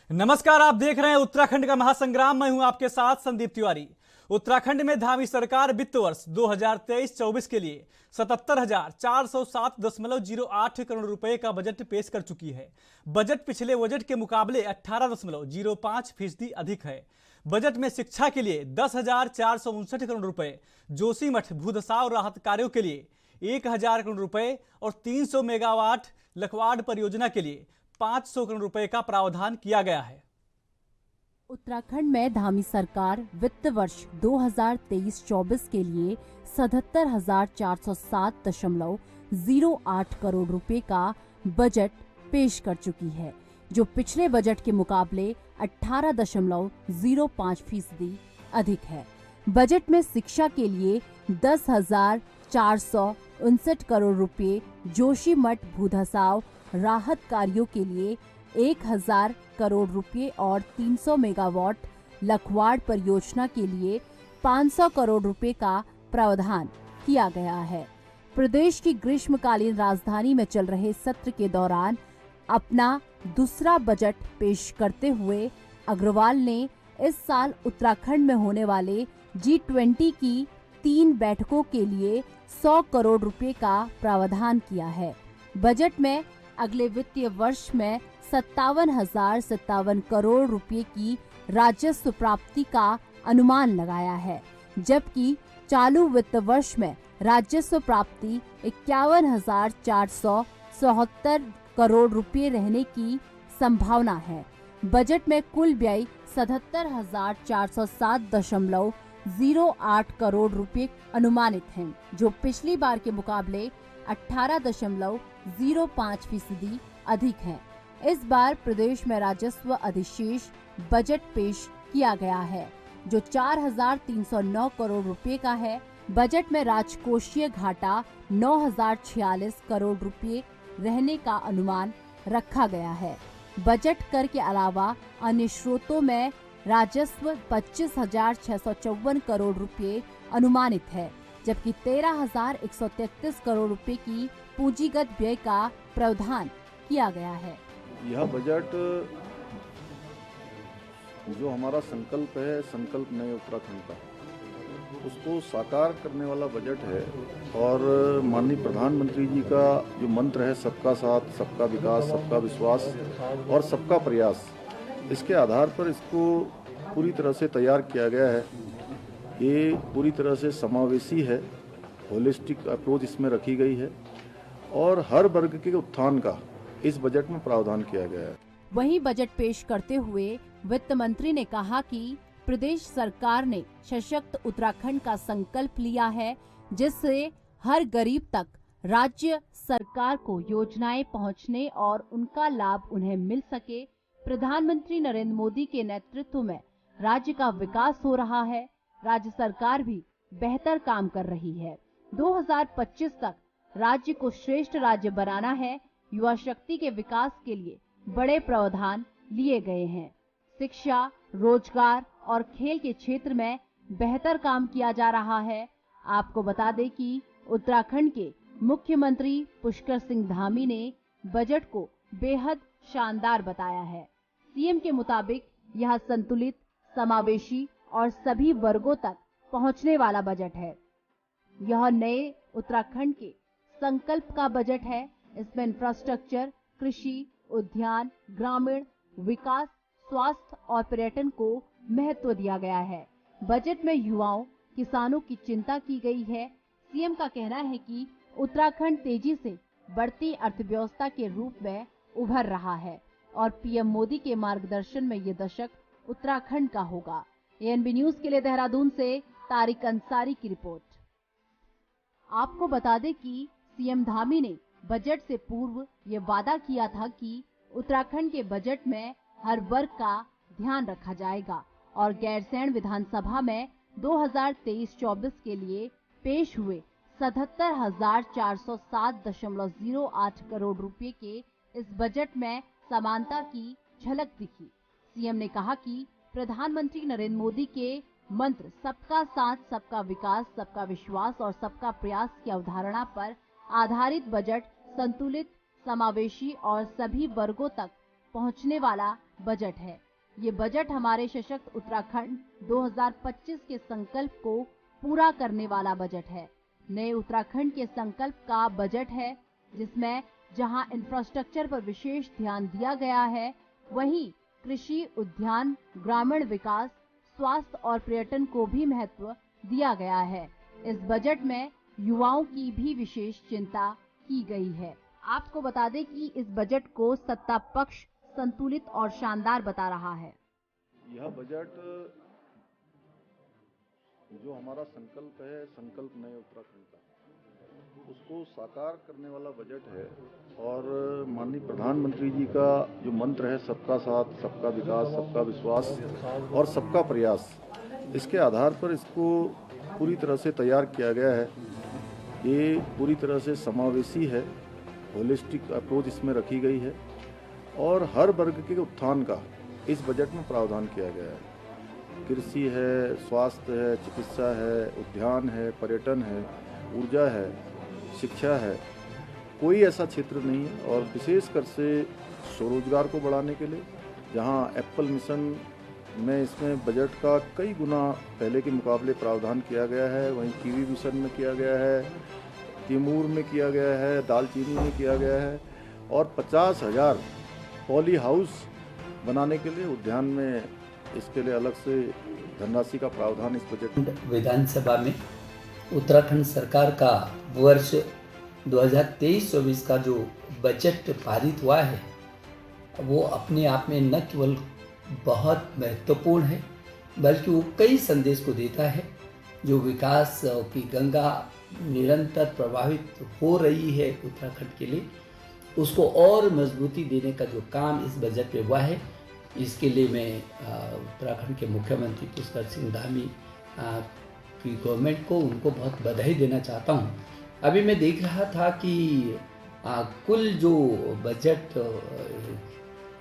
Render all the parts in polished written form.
नमस्कार, आप देख रहे हैं उत्तराखंड का महासंग्राम। मैं हूं आपके साथ संदीप तिवारी। उत्तराखंड में धामी सरकार वित्त वर्ष 2023-24 के लिए 77,407.08 करोड़ रुपए का बजट पेश कर चुकी है। बजट पिछले बजट के मुकाबले 18.05% अधिक है। बजट में शिक्षा के लिए 10,459 करोड़ रुपए, जोशीमठ भूधसाव राहत कार्यों के लिए 1,000 करोड़ रुपए और 300 मेगावाट लखवाड़ परियोजना के लिए 500 करोड़ रुपए का प्रावधान किया गया है। उत्तराखंड में धामी सरकार वित्त वर्ष 2023-24 के लिए 77,407.08 करोड़ रुपए का बजट पेश कर चुकी है, जो पिछले बजट के मुकाबले 18.05% अधिक है। बजट में शिक्षा के लिए 10,459 करोड़ रुपए, जोशीमठ भूधसाव राहत कार्यों के लिए 1,000 करोड़ रुपए और 300 मेगावाट लखवाड़ परियोजना के लिए 500 करोड़ रुपए का प्रावधान किया गया है। प्रदेश की ग्रीष्मकालीन राजधानी में चल रहे सत्र के दौरान अपना दूसरा बजट पेश करते हुए अग्रवाल ने इस साल उत्तराखंड में होने वाले G20 की 3 बैठकों के लिए 100 करोड़ रुपए का प्रावधान किया है। बजट में अगले वित्तीय वर्ष में 57,057 करोड़ रुपए की राजस्व प्राप्ति का अनुमान लगाया है, जबकि चालू वित्त वर्ष में राजस्व प्राप्ति 51,474 करोड़ रुपए रहने की संभावना है। बजट में कुल व्यय 77,407.08 करोड़ रुपए अनुमानित हैं, जो पिछली बार के मुकाबले 18.05% अधिक है। इस बार प्रदेश में राजस्व अधिशेष बजट पेश किया गया है, जो 4,309 करोड़ रुपए का है। बजट में राजकोषीय घाटा 9,046 करोड़ रुपए रहने का अनुमान रखा गया है। बजट कर के अलावा अन्य स्रोतों में राजस्व 25,654 करोड़ रुपए अनुमानित है, जबकि 13,133 करोड़ रुपए की पूंजीगत व्यय का प्रावधान किया गया है। यह बजट जो हमारा संकल्प है, संकल्प नए उत्तराखंड का, उसको साकार करने वाला बजट है। और माननीय प्रधानमंत्री जी का जो मंत्र है, सबका साथ, सबका विकास, सबका विश्वास और सबका प्रयास, इसके आधार पर इसको पूरी तरह से तैयार किया गया है। ये पूरी तरह से समावेशी है, होलिस्टिक अप्रोच इसमें रखी गई है और हर वर्ग के उत्थान का इस बजट में प्रावधान किया गया है। वहीं बजट पेश करते हुए वित्त मंत्री ने कहा कि प्रदेश सरकार ने सशक्त उत्तराखंड का संकल्प लिया है, जिससे हर गरीब तक राज्य सरकार को योजनाएं पहुंचने और उनका लाभ उन्हें मिल सके। प्रधानमंत्री नरेंद्र मोदी के नेतृत्व में राज्य का विकास हो रहा है। राज्य सरकार भी बेहतर काम कर रही है। 2025 तक राज्य को श्रेष्ठ राज्य बनाना है। युवा शक्ति के विकास के लिए बड़े प्रावधान लिए गए हैं। शिक्षा, रोजगार और खेल के क्षेत्र में बेहतर काम किया जा रहा है। आपको बता दें कि उत्तराखंड के मुख्यमंत्री पुष्कर सिंह धामी ने बजट को बेहद शानदार बताया है। सीएम के मुताबिक यह संतुलित, समावेशी और सभी वर्गों तक पहुंचने वाला बजट है। यह नए उत्तराखंड के संकल्प का बजट है। इसमें इंफ्रास्ट्रक्चर, कृषि, उद्यान, ग्रामीण विकास, स्वास्थ्य और पर्यटन को महत्व दिया गया है। बजट में युवाओं, किसानों की चिंता की गई है। सीएम का कहना है कि उत्तराखंड तेजी से बढ़ती अर्थव्यवस्था के रूप में उभर रहा है और पीएम मोदी के मार्गदर्शन में ये दशक उत्तराखंड का होगा। एएनबी न्यूज के लिए देहरादून से तारिक अंसारी की रिपोर्ट। आपको बता दें कि सीएम धामी ने बजट से पूर्व ये वादा किया था कि उत्तराखंड के बजट में हर वर्ग का ध्यान रखा जाएगा और गैरसैंण विधानसभा में 2023-24 के लिए पेश हुए 77,407.08 करोड़ रुपए के इस बजट में समानता की झलक दिखी। सीएम ने कहा कि प्रधानमंत्री नरेंद्र मोदी के मंत्र सबका साथ, सबका विकास, सबका विश्वास और सबका प्रयास की अवधारणा पर आधारित बजट संतुलित, समावेशी और सभी वर्गों तक पहुंचने वाला बजट है। ये बजट हमारे सशक्त उत्तराखंड 2025 के संकल्प को पूरा करने वाला बजट है। नए उत्तराखंड के संकल्प का बजट है, जिसमें जहां इंफ्रास्ट्रक्चर पर विशेष ध्यान दिया गया है, वहीं कृषि, उद्यान, ग्रामीण विकास, स्वास्थ्य और पर्यटन को भी महत्व दिया गया है। इस बजट में युवाओं की भी विशेष चिंता की गई है। आपको बता दें कि इस बजट को सत्ता पक्ष संतुलित और शानदार बता रहा है। यह बजट जो हमारा संकल्प है, संकल्प नए उत्तराखंड का, उसको साकार करने वाला बजट है। और माननीय प्रधानमंत्री जी का जो मंत्र है, सबका साथ, सबका विकास, सबका विश्वास और सबका प्रयास, इसके आधार पर इसको पूरी तरह से तैयार किया गया है। ये पूरी तरह से समावेशी है, होलिस्टिक अप्रोच इसमें रखी गई है और हर वर्ग के उत्थान का इस बजट में प्रावधान किया गया है। कृषि है, स्वास्थ्य है, चिकित्सा है, उद्यान है, पर्यटन है, ऊर्जा है, शिक्षा है, कोई ऐसा क्षेत्र नहीं है। और विशेषकर से स्वरोजगार को बढ़ाने के लिए, जहां एप्पल मिशन में इसमें बजट का कई गुना पहले के मुकाबले प्रावधान किया गया है, वहीं कीवी मिशन में किया गया है, तिमूर में किया गया है, दालचीनी में किया गया है और 50,000 पॉली हाउस बनाने के लिए उद्यान में इसके लिए अलग से धनराशि का प्रावधान इस बजट में। विधानसभा में उत्तराखंड सरकार का वर्ष 2023-24 का जो बजट पारित हुआ है, वो अपने आप में न केवल बहुत महत्वपूर्ण है, बल्कि वो कई संदेश को देता है। जो विकास की गंगा निरंतर प्रभावित हो रही है उत्तराखंड के लिए, उसको और मजबूती देने का जो काम इस बजट में हुआ है, इसके लिए मैं उत्तराखंड के मुख्यमंत्री पुष्कर सिंह धामी की गवर्नमेंट को, उनको बहुत बधाई देना चाहता हूँ। अभी मैं देख रहा था कि कुल जो बजट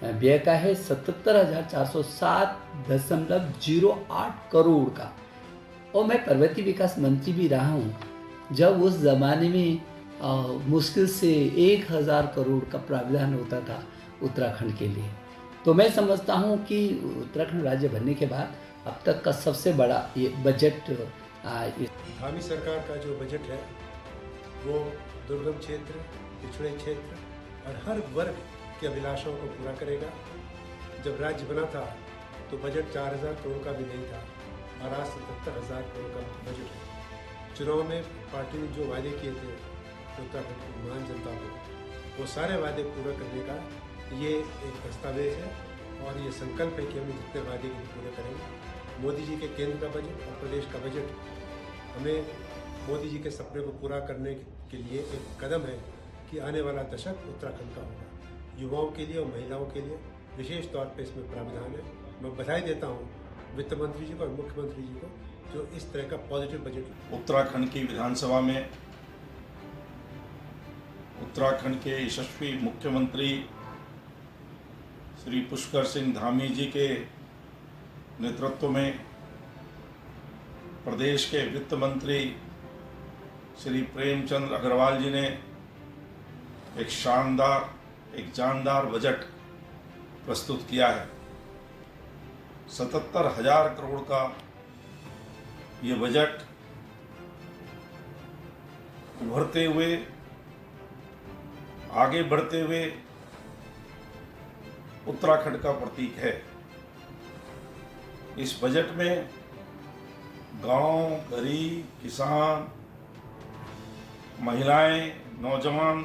व्यय का है 77,407.08 करोड़ का, और मैं पर्वतीय विकास मंत्री भी रहा हूँ जब उस जमाने में मुश्किल से 1,000 करोड़ का प्रावधान होता था उत्तराखंड के लिए। तो मैं समझता हूँ कि उत्तराखंड राज्य बनने के बाद अब तक का सबसे बड़ा ये बजट धामी सरकार का जो बजट है वो दुर्गम क्षेत्र, पिछड़े क्षेत्र और हर वर्ग के अभिलाषाओं को पूरा करेगा। जब राज्य बना था तो बजट 4,000 करोड़ का भी नहीं था और आज 77,000 करोड़ का बजट है। चुनाव में पार्टी ने जो वादे किए थे उत्तराखंड की महान जनता को, वो सारे वादे पूरा करने का ये एक दस्तावेज है और ये संकल्प है कि हम जितने वादे के पूरे करेंगे। मोदी जी के केंद्र का बजट और प्रदेश का बजट हमें मोदी जी के सपने को पूरा करने के लिए एक कदम है कि आने वाला दशक उत्तराखंड का होगा। युवाओं के लिए और महिलाओं के लिए विशेष तौर पे इसमें प्रावधान है। मैं बधाई देता हूँ वित्त मंत्री जी को और मुख्यमंत्री जी को जो इस तरह का पॉजिटिव बजट। उत्तराखंड की विधानसभा में उत्तराखंड के यशस्वी मुख्यमंत्री श्री पुष्कर सिंह धामी जी के नेतृत्व में प्रदेश के वित्त मंत्री श्री प्रेमचंद अग्रवाल जी ने एक शानदार, एक जानदार बजट प्रस्तुत किया है। 77,000 करोड़ का ये बजट उभरते हुए, आगे बढ़ते हुए उत्तराखंड का प्रतीक है। इस बजट में गांव, गरीब, किसान, महिलाएं, नौजवान,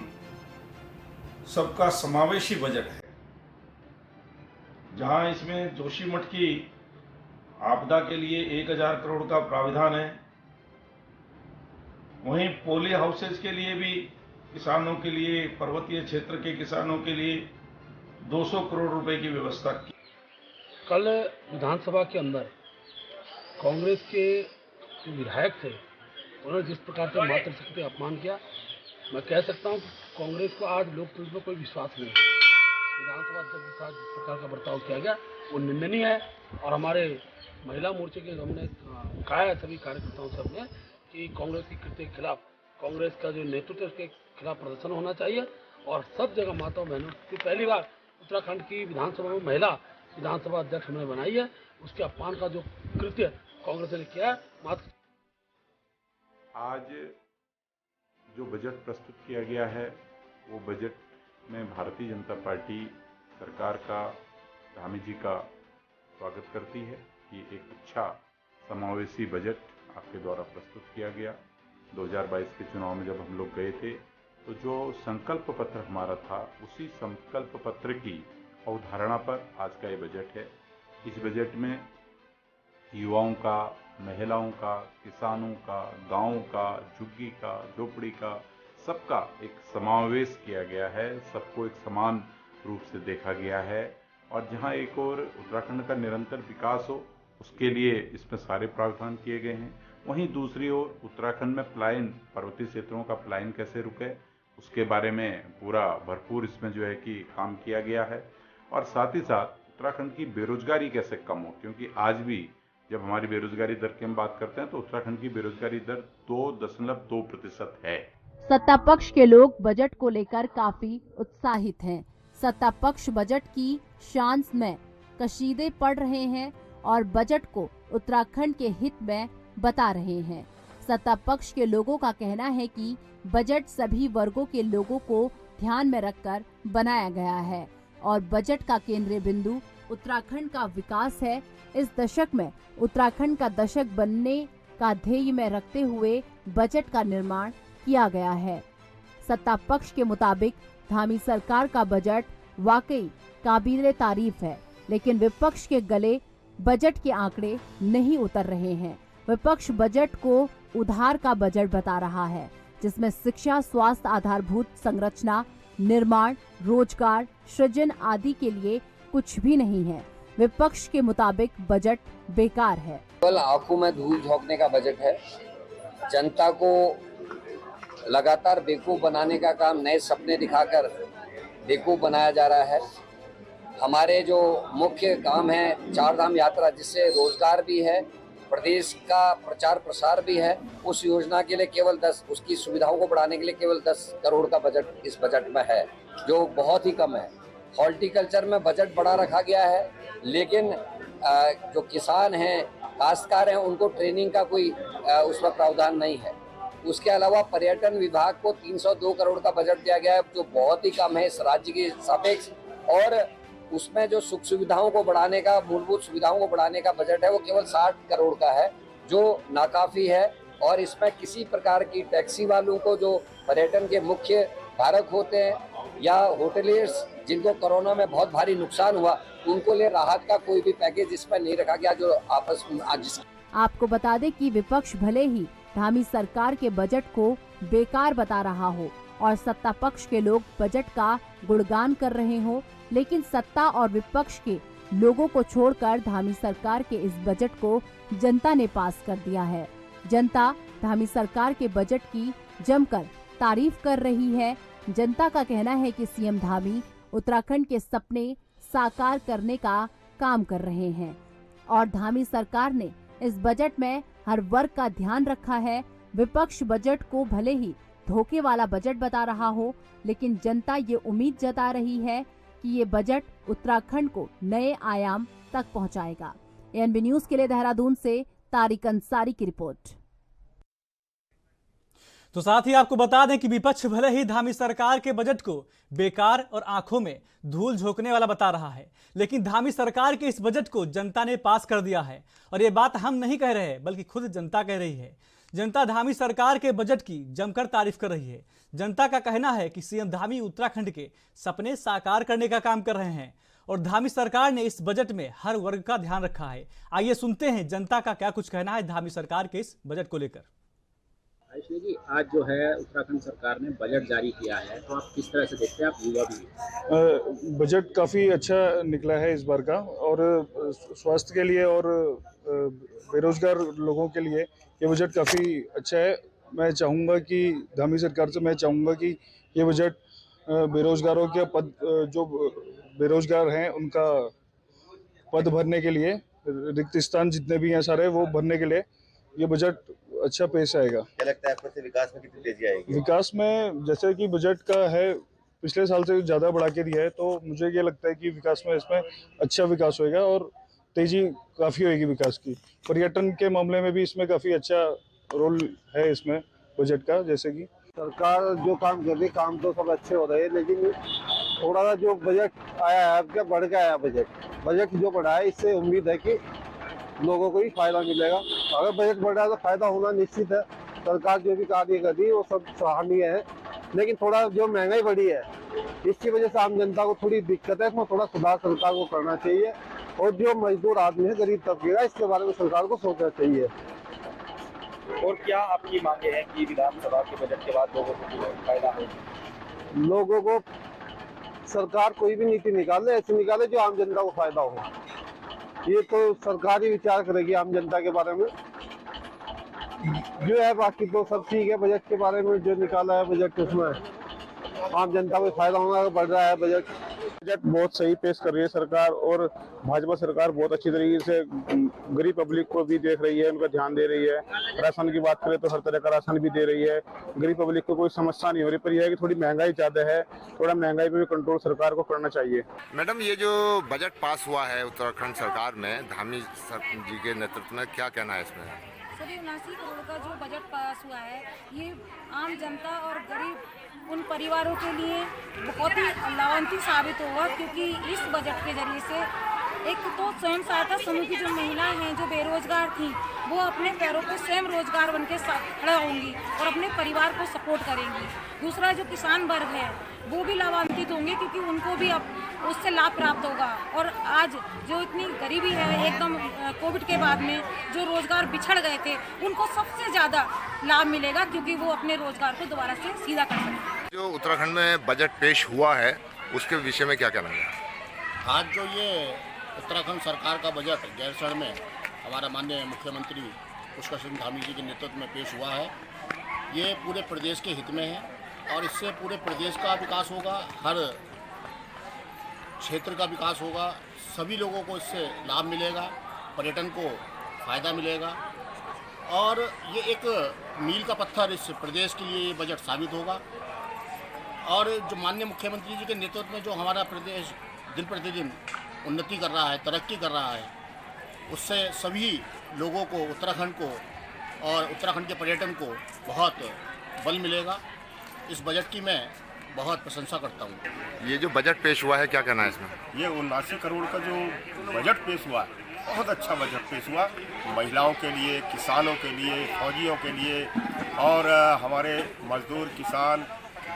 सबका समावेशी बजट है। जहां इसमें जोशीमठ की आपदा के लिए 1,000 करोड़ का प्रावधान है, वहीं पोली हाउसेज के लिए भी किसानों के लिए, पर्वतीय क्षेत्र के किसानों के लिए 200 करोड़ रुपए की व्यवस्था की। कल विधानसभा के अंदर कांग्रेस के जो विधायक थे, उन्होंने जिस प्रकार से मातृशक्ति अपमान किया, मैं कह सकता हूँ कांग्रेस को आज लोकतंत्र में कोई विश्वास नहीं है। विधानसभा अध्यक्ष के साथ जिस प्रकार का बर्ताव किया गया वो निंदनीय है। और हमारे महिला मोर्चे के हमने कहा है सभी कार्यकर्ताओं सबने कि कांग्रेस की कृत्य के खिलाफ, कांग्रेस का जो नेतृत्व है उसके खिलाफ प्रदर्शन होना चाहिए और सब जगह माताओं बहनों की पहली बार उत्तराखंड की विधानसभा में महिला विधानसभा अध्यक्ष हमने बनाई है, उसके अपमान का जो कृत्य कांग्रेस ने किया है, मात्र आज जो बजट प्रस्तुत किया गया है वो बजट में भारतीय जनता पार्टी सरकार का, धामी जी का स्वागत करती है कि एक अच्छा समावेशी बजट आपके द्वारा प्रस्तुत किया गया। 2022 के चुनाव में जब हम लोग गए थे तो जो संकल्प पत्र हमारा था उसी संकल्प पत्र की अवधारणा पर आज का ये बजट है। इस बजट में युवाओं का, महिलाओं का, किसानों का, गाँव का, झुग्गी का, झोपड़ी का, सबका एक समावेश किया गया है। सबको एक समान रूप से देखा गया है और जहां एक और उत्तराखंड का निरंतर विकास हो उसके लिए इसमें सारे प्रावधान किए गए हैं। वहीं दूसरी ओर उत्तराखंड में पलायन, पर्वतीय क्षेत्रों का पलायन कैसे रुके उसके बारे में पूरा भरपूर इसमें जो है कि काम किया गया है। और साथ ही साथ उत्तराखंड की बेरोजगारी कैसे कम हो, क्योंकि आज भी जब हमारी बेरोजगारी दर की हम बात करते हैं तो उत्तराखंड की बेरोजगारी दर 2.2% है। सत्ता पक्ष के लोग बजट को लेकर काफी उत्साहित हैं। सत्ता पक्ष बजट की शान में कशीदे पढ़ रहे हैं और बजट को उत्तराखंड के हित में बता रहे हैं। सत्ता पक्ष के लोगों का कहना है कि बजट सभी वर्गों के लोगों को ध्यान में रखकर बनाया गया है और बजट का केंद्रीय बिंदु उत्तराखंड का विकास है। इस दशक में उत्तराखंड का दशक बनने का ध्येय में रखते हुए बजट का निर्माण किया गया है। सत्ता पक्ष के मुताबिक धामी सरकार का बजट वाकई काबिले तारीफ है, लेकिन विपक्ष के गले बजट के आंकड़े नहीं उतर रहे हैं। विपक्ष बजट को उधार का बजट बता रहा है, जिसमें शिक्षा, स्वास्थ्य, आधारभूत संरचना, निर्माण, रोजगार सृजन आदि के लिए कुछ भी नहीं है। विपक्ष के मुताबिक बजट बेकार है। केवल आंखों में धूल झोंकने का बजट है। जनता को लगातार बेवकूफ बनाने का काम, नए सपने दिखाकर बेवकूफ बनाया जा रहा है। हमारे जो मुख्य काम है चारधाम यात्रा, जिससे रोजगार भी है, प्रदेश का प्रचार प्रसार भी है, उस योजना के लिए केवल 10, उसकी सुविधाओं को बढ़ाने के लिए केवल 10 करोड़ का बजट इस बजट में है, जो बहुत ही कम है। हॉर्टिकल्चर में बजट बढ़ा रखा गया है, लेकिन जो किसान हैं, काश्तकार हैं, उनको ट्रेनिंग का कोई उसमें प्रावधान नहीं है। उसके अलावा पर्यटन विभाग को 302 करोड़ का बजट दिया गया है, जो बहुत ही कम है इस राज्य के सापेक्ष। और उसमें जो सुख सुविधाओं को बढ़ाने का, मूलभूत सुविधाओं को बढ़ाने का बजट है, वो केवल 60 करोड़ का है, जो नाकाफी है। और इसमें किसी प्रकार की टैक्सी वालों को, जो पर्यटन के मुख्य धारक होते हैं, या होटलियर्स जिनको कोरोना में बहुत भारी नुकसान हुआ, उनको लिए राहत का कोई भी पैकेज इसमें नहीं रखा गया, जो आपस में आज। आपको बता दें कि विपक्ष भले ही धामी सरकार के बजट को बेकार बता रहा हो और सत्ता पक्ष के लोग बजट का गुणगान कर रहे हो, लेकिन सत्ता और विपक्ष के लोगों को छोड़कर धामी सरकार के इस बजट को जनता ने पास कर दिया है। जनता धामी सरकार के बजट की जमकर तारीफ कर रही है। जनता का कहना है कि सीएम धामी उत्तराखंड के सपने साकार करने का काम कर रहे हैं और धामी सरकार ने इस बजट में हर वर्ग का ध्यान रखा है। विपक्ष बजट को भले ही धोखे वाला बजट बता रहा हो, लेकिन जनता ये उम्मीद जता रही है कि ये बजट उत्तराखंड को नए आयाम तक पहुंचाएगा। एएनबी न्यूज के लिए देहरादून से तारिक अंसारी की रिपोर्ट। तो साथ ही आपको बता दें कि विपक्ष भले ही धामी सरकार के बजट को बेकार और आंखों में धूल झोंकने वाला बता रहा है, लेकिन धामी सरकार के इस बजट को जनता ने पास कर दिया है। और ये बात हम नहीं कह रहे हैं, बल्कि खुद जनता कह रही है। जनता धामी सरकार के बजट की जमकर तारीफ कर रही है। जनता का कहना है कि सीएम धामी उत्तराखंड के सपने साकार करने का काम कर रहे हैं और धामी सरकार ने इस बजट में हर वर्ग का ध्यान रखा है। आइए सुनते हैं जनता का क्या कुछ कहना है धामी सरकार के इस बजट को लेकर। आयुष्मान जी, आज जो है उत्तराखंड सरकार ने बजट जारी किया है, तो आप किस तरह से देखते हैं? आप युवा भी बजट काफ़ी अच्छा निकला है इस बार का, और स्वास्थ्य के लिए और बेरोजगार लोगों के लिए ये बजट काफ़ी अच्छा है। मैं चाहूँगा कि धामी सरकार से मैं चाहूँगा कि ये बजट बेरोजगारों के पद, जो बेरोजगार हैं उनका पद भरने के लिए, रिक्त स्थान जितने भी हैं सारे, वो भरने के लिए ये बजट अच्छा पेश आएगा। क्या लगता है आपको, विकास में कितनी तेजी आएगी? विकास में जैसे कि बजट का है पिछले साल से ज़्यादा बढ़ा के दिया है, तो मुझे ये लगता है कि विकास में इसमें अच्छा विकास होएगा और तेजी काफ़ी होएगी विकास की। पर्यटन के मामले में भी इसमें काफ़ी अच्छा रोल है इसमें बजट का। जैसे कि सरकार जो काम कर रही है, काम तो सब अच्छे हो रहे हैं, लेकिन थोड़ा सा जो बजट आया है, अब क्या बढ़ के आया बजट जो बढ़ा है, इससे उम्मीद है कि लोगों को ही फायदा मिलेगा। अगर बजट बढ़ा है तो फायदा होना निश्चित है। सरकार जो भी कार्य कर रही है वो सब सराहनीय है, लेकिन थोड़ा जो महंगाई बढ़ी है इसकी वजह से आम जनता को थोड़ी दिक्कत है, इसमें थोड़ा सुधार सरकार को करना चाहिए। और जो मजदूर आदमी है, गरीब तबके का, इसके बारे में सरकार को सोचना चाहिए। और क्या आपकी मांगे हैं कि विधानसभा के बजट के बाद लोगों को फायदा हो? लोगों को सरकार कोई भी नीति निकाले, ऐसी निकाले जो आम जनता को फायदा हो। ये तो सरकार ही विचार करेगी आम जनता के बारे में जो है। बाकी तो सब ठीक है। बजट के बारे में जो निकाला है बजट, उसमें आम जनता को फायदा होना बढ़ रहा है। बजट बहुत सही पेश कर रही है सरकार, और भाजपा सरकार बहुत अच्छी तरीके से गरीब पब्लिक को भी देख रही है, उनका ध्यान दे रही है। राशन की बात करें तो हर तरह का राशन भी दे रही है। गरीब पब्लिक को कोई समस्या नहीं हो रही, पर यह है कि थोड़ी महंगाई ज़्यादा है, थोड़ा महंगाई पे भी कंट्रोल सरकार को करना चाहिए। मैडम, ये जो बजट पास हुआ है उत्तराखंड सरकार में धामी जी के नेतृत्व में, क्या कहना है इसमें? सभी 79 करोड़ का जो बजट पास हुआ है, ये आम जनता और गरीब उन परिवारों के लिए बहुत ही लाभान्वित साबित होगा, क्योंकि इस बजट के जरिए से एक तो स्वयं सहायता समूह की जो महिलाएं हैं जो बेरोजगार थी, वो अपने पैरों पे स्वयं रोजगार बन के खड़ा होंगी और अपने परिवार को सपोर्ट करेंगी। दूसरा, जो किसान वर्ग है वो भी लाभान्वित होंगे, क्योंकि उनको भी अब उससे लाभ प्राप्त होगा। और आज जो इतनी गरीबी है, एकदम कोविड के बाद में जो रोजगार बिछड़ गए थे, उनको सबसे ज़्यादा लाभ मिलेगा, क्योंकि वो अपने रोजगार को दोबारा से सीधा कर सकें। जो उत्तराखंड में बजट पेश हुआ है उसके विषय में क्या कहना है? आज जो ये उत्तराखंड सरकार का बजट गैरसैंण में हमारा माननीय मुख्यमंत्री पुष्कर सिंह धामी जी के नेतृत्व में पेश हुआ है, ये पूरे प्रदेश के हित में है और इससे पूरे प्रदेश का विकास होगा, हर क्षेत्र का विकास होगा, सभी लोगों को इससे लाभ मिलेगा, पर्यटन को फ़ायदा मिलेगा और ये एक मील का पत्थर इस प्रदेश के लिए बजट साबित होगा। और जो माननीय मुख्यमंत्री जी के नेतृत्व में जो हमारा प्रदेश दिन प्रतिदिन उन्नति कर रहा है, तरक्की कर रहा है, उससे सभी लोगों को, उत्तराखंड को और उत्तराखंड के पर्यटन को बहुत बल मिलेगा। इस बजट की मैं बहुत प्रशंसा करता हूँ। ये जो बजट पेश हुआ है, क्या कहना है इसमें? ये 79 करोड़ का जो बजट पेश हुआ है, बहुत अच्छा बजट पेश हुआ। महिलाओं के लिए, किसानों के लिए, फौजियों के लिए और हमारे मजदूर, किसान,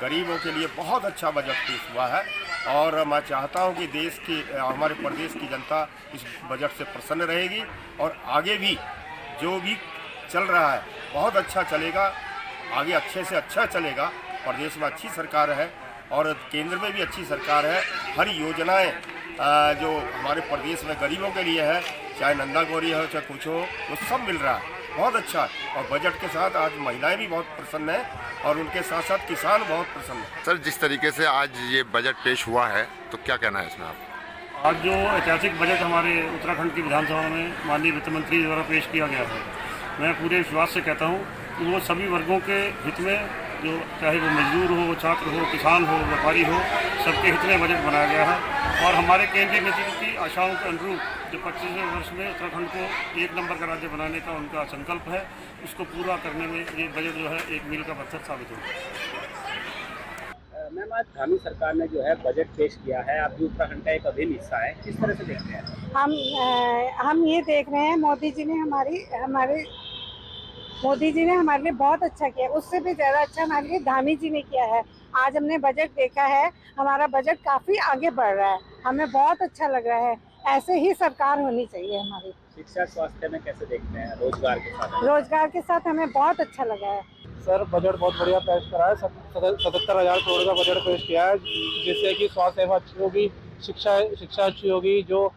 गरीबों के लिए बहुत अच्छा बजट पेश हुआ है। और मैं चाहता हूं कि देश की, हमारे प्रदेश की जनता इस बजट से प्रसन्न रहेगी और आगे भी जो भी चल रहा है बहुत अच्छा चलेगा, आगे अच्छे से अच्छा चलेगा। प्रदेश में अच्छी सरकार है और केंद्र में भी अच्छी सरकार है। हर योजनाएं जो हमारे प्रदेश में गरीबों के लिए है, चाहे नंदा गौरी हो चाहे कुछ हो, वो सब मिल रहा है, बहुत अच्छा। और बजट के साथ आज महिलाएं भी बहुत प्रसन्न हैं और उनके साथ साथ किसान बहुत प्रसन्न हैं। सर, जिस तरीके से आज ये बजट पेश हुआ है तो क्या कहना है इसमें आप? आज जो ऐतिहासिक बजट हमारे उत्तराखंड की विधानसभा में माननीय वित्त मंत्री द्वारा पेश किया गया है, मैं पूरे विश्वास से कहता हूँ कि वो सभी वर्गों के हित में, जो चाहे वो मजदूर हो, छात्र हो, किसान हो, व्यापारी हो, सबके हित में बजट बनाया गया है। और हमारे केंद्रीय नेतृत्व की आशाओं के अनुरूप जो 25वें वर्ष में उत्तराखंड को एक नंबर का राज्य बनाने का उनका संकल्प है, उसको पूरा करने में ये बजट जो है एक मील का पत्थर साबित होगा। मैम, आज धामी सरकार ने जो है बजट पेश किया है, आप भी उत्तराखंड का एक अभिन्न हिस्सा है, किस तरह से देखते हैं? हम ये देख रहे हैं, मोदी जी ने हमारे लिए बहुत अच्छा किया, उससे भी ज़्यादा अच्छा हमारे लिए धामी जी ने किया है। आज हमने बजट देखा है, हमारा बजट काफ़ी आगे बढ़ रहा है, हमें बहुत अच्छा लग रहा है। ऐसे ही सरकार होनी चाहिए हमारी। शिक्षा, स्वास्थ्य में कैसे देखते हैं? रोजगार के साथ? रोजगार के साथ हमें बहुत अच्छा लगा है। सर, बजट बहुत बढ़िया पेश करा है। 77,000 करोड़ का बजट पेश किया है, जिससे कि स्वास्थ्य सेवा अच्छी होगी, शिक्षा अच्छी होगी। जो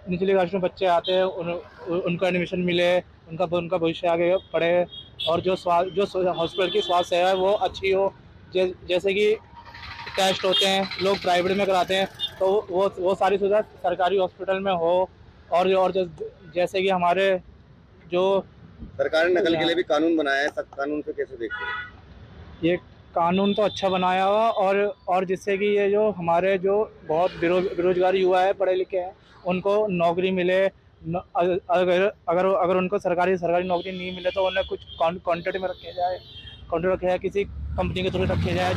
निचले कास्ट में बच्चे आते हैं उनको एडमिशन मिले, उनका भविष्य आगे बढ़े और जो हॉस्पिटल की स्वास्थ्य सेवा है वो अच्छी हो। जैसे कि टेस्ट होते हैं, लोग प्राइवेट में कराते हैं, तो वो सारी सुविधा सरकारी हॉस्पिटल में हो। और जैसे कि हमारे जो सरकार ने नकल के लिए भी कानून बनाया है, सब कानून से कैसे देखते हैं? ये कानून तो अच्छा बनाया हुआ और जिससे कि ये जो हमारे जो बहुत बेरोजगार युवा है, पढ़े लिखे हैं, उनको नौकरी मिले। अगर उनको सरकारी नौकरी नहीं मिले तो उन्हें कुछ कॉन्ट्रैक्ट में रखे जाए, किसी कंपनी के थ्रू रखे जाए,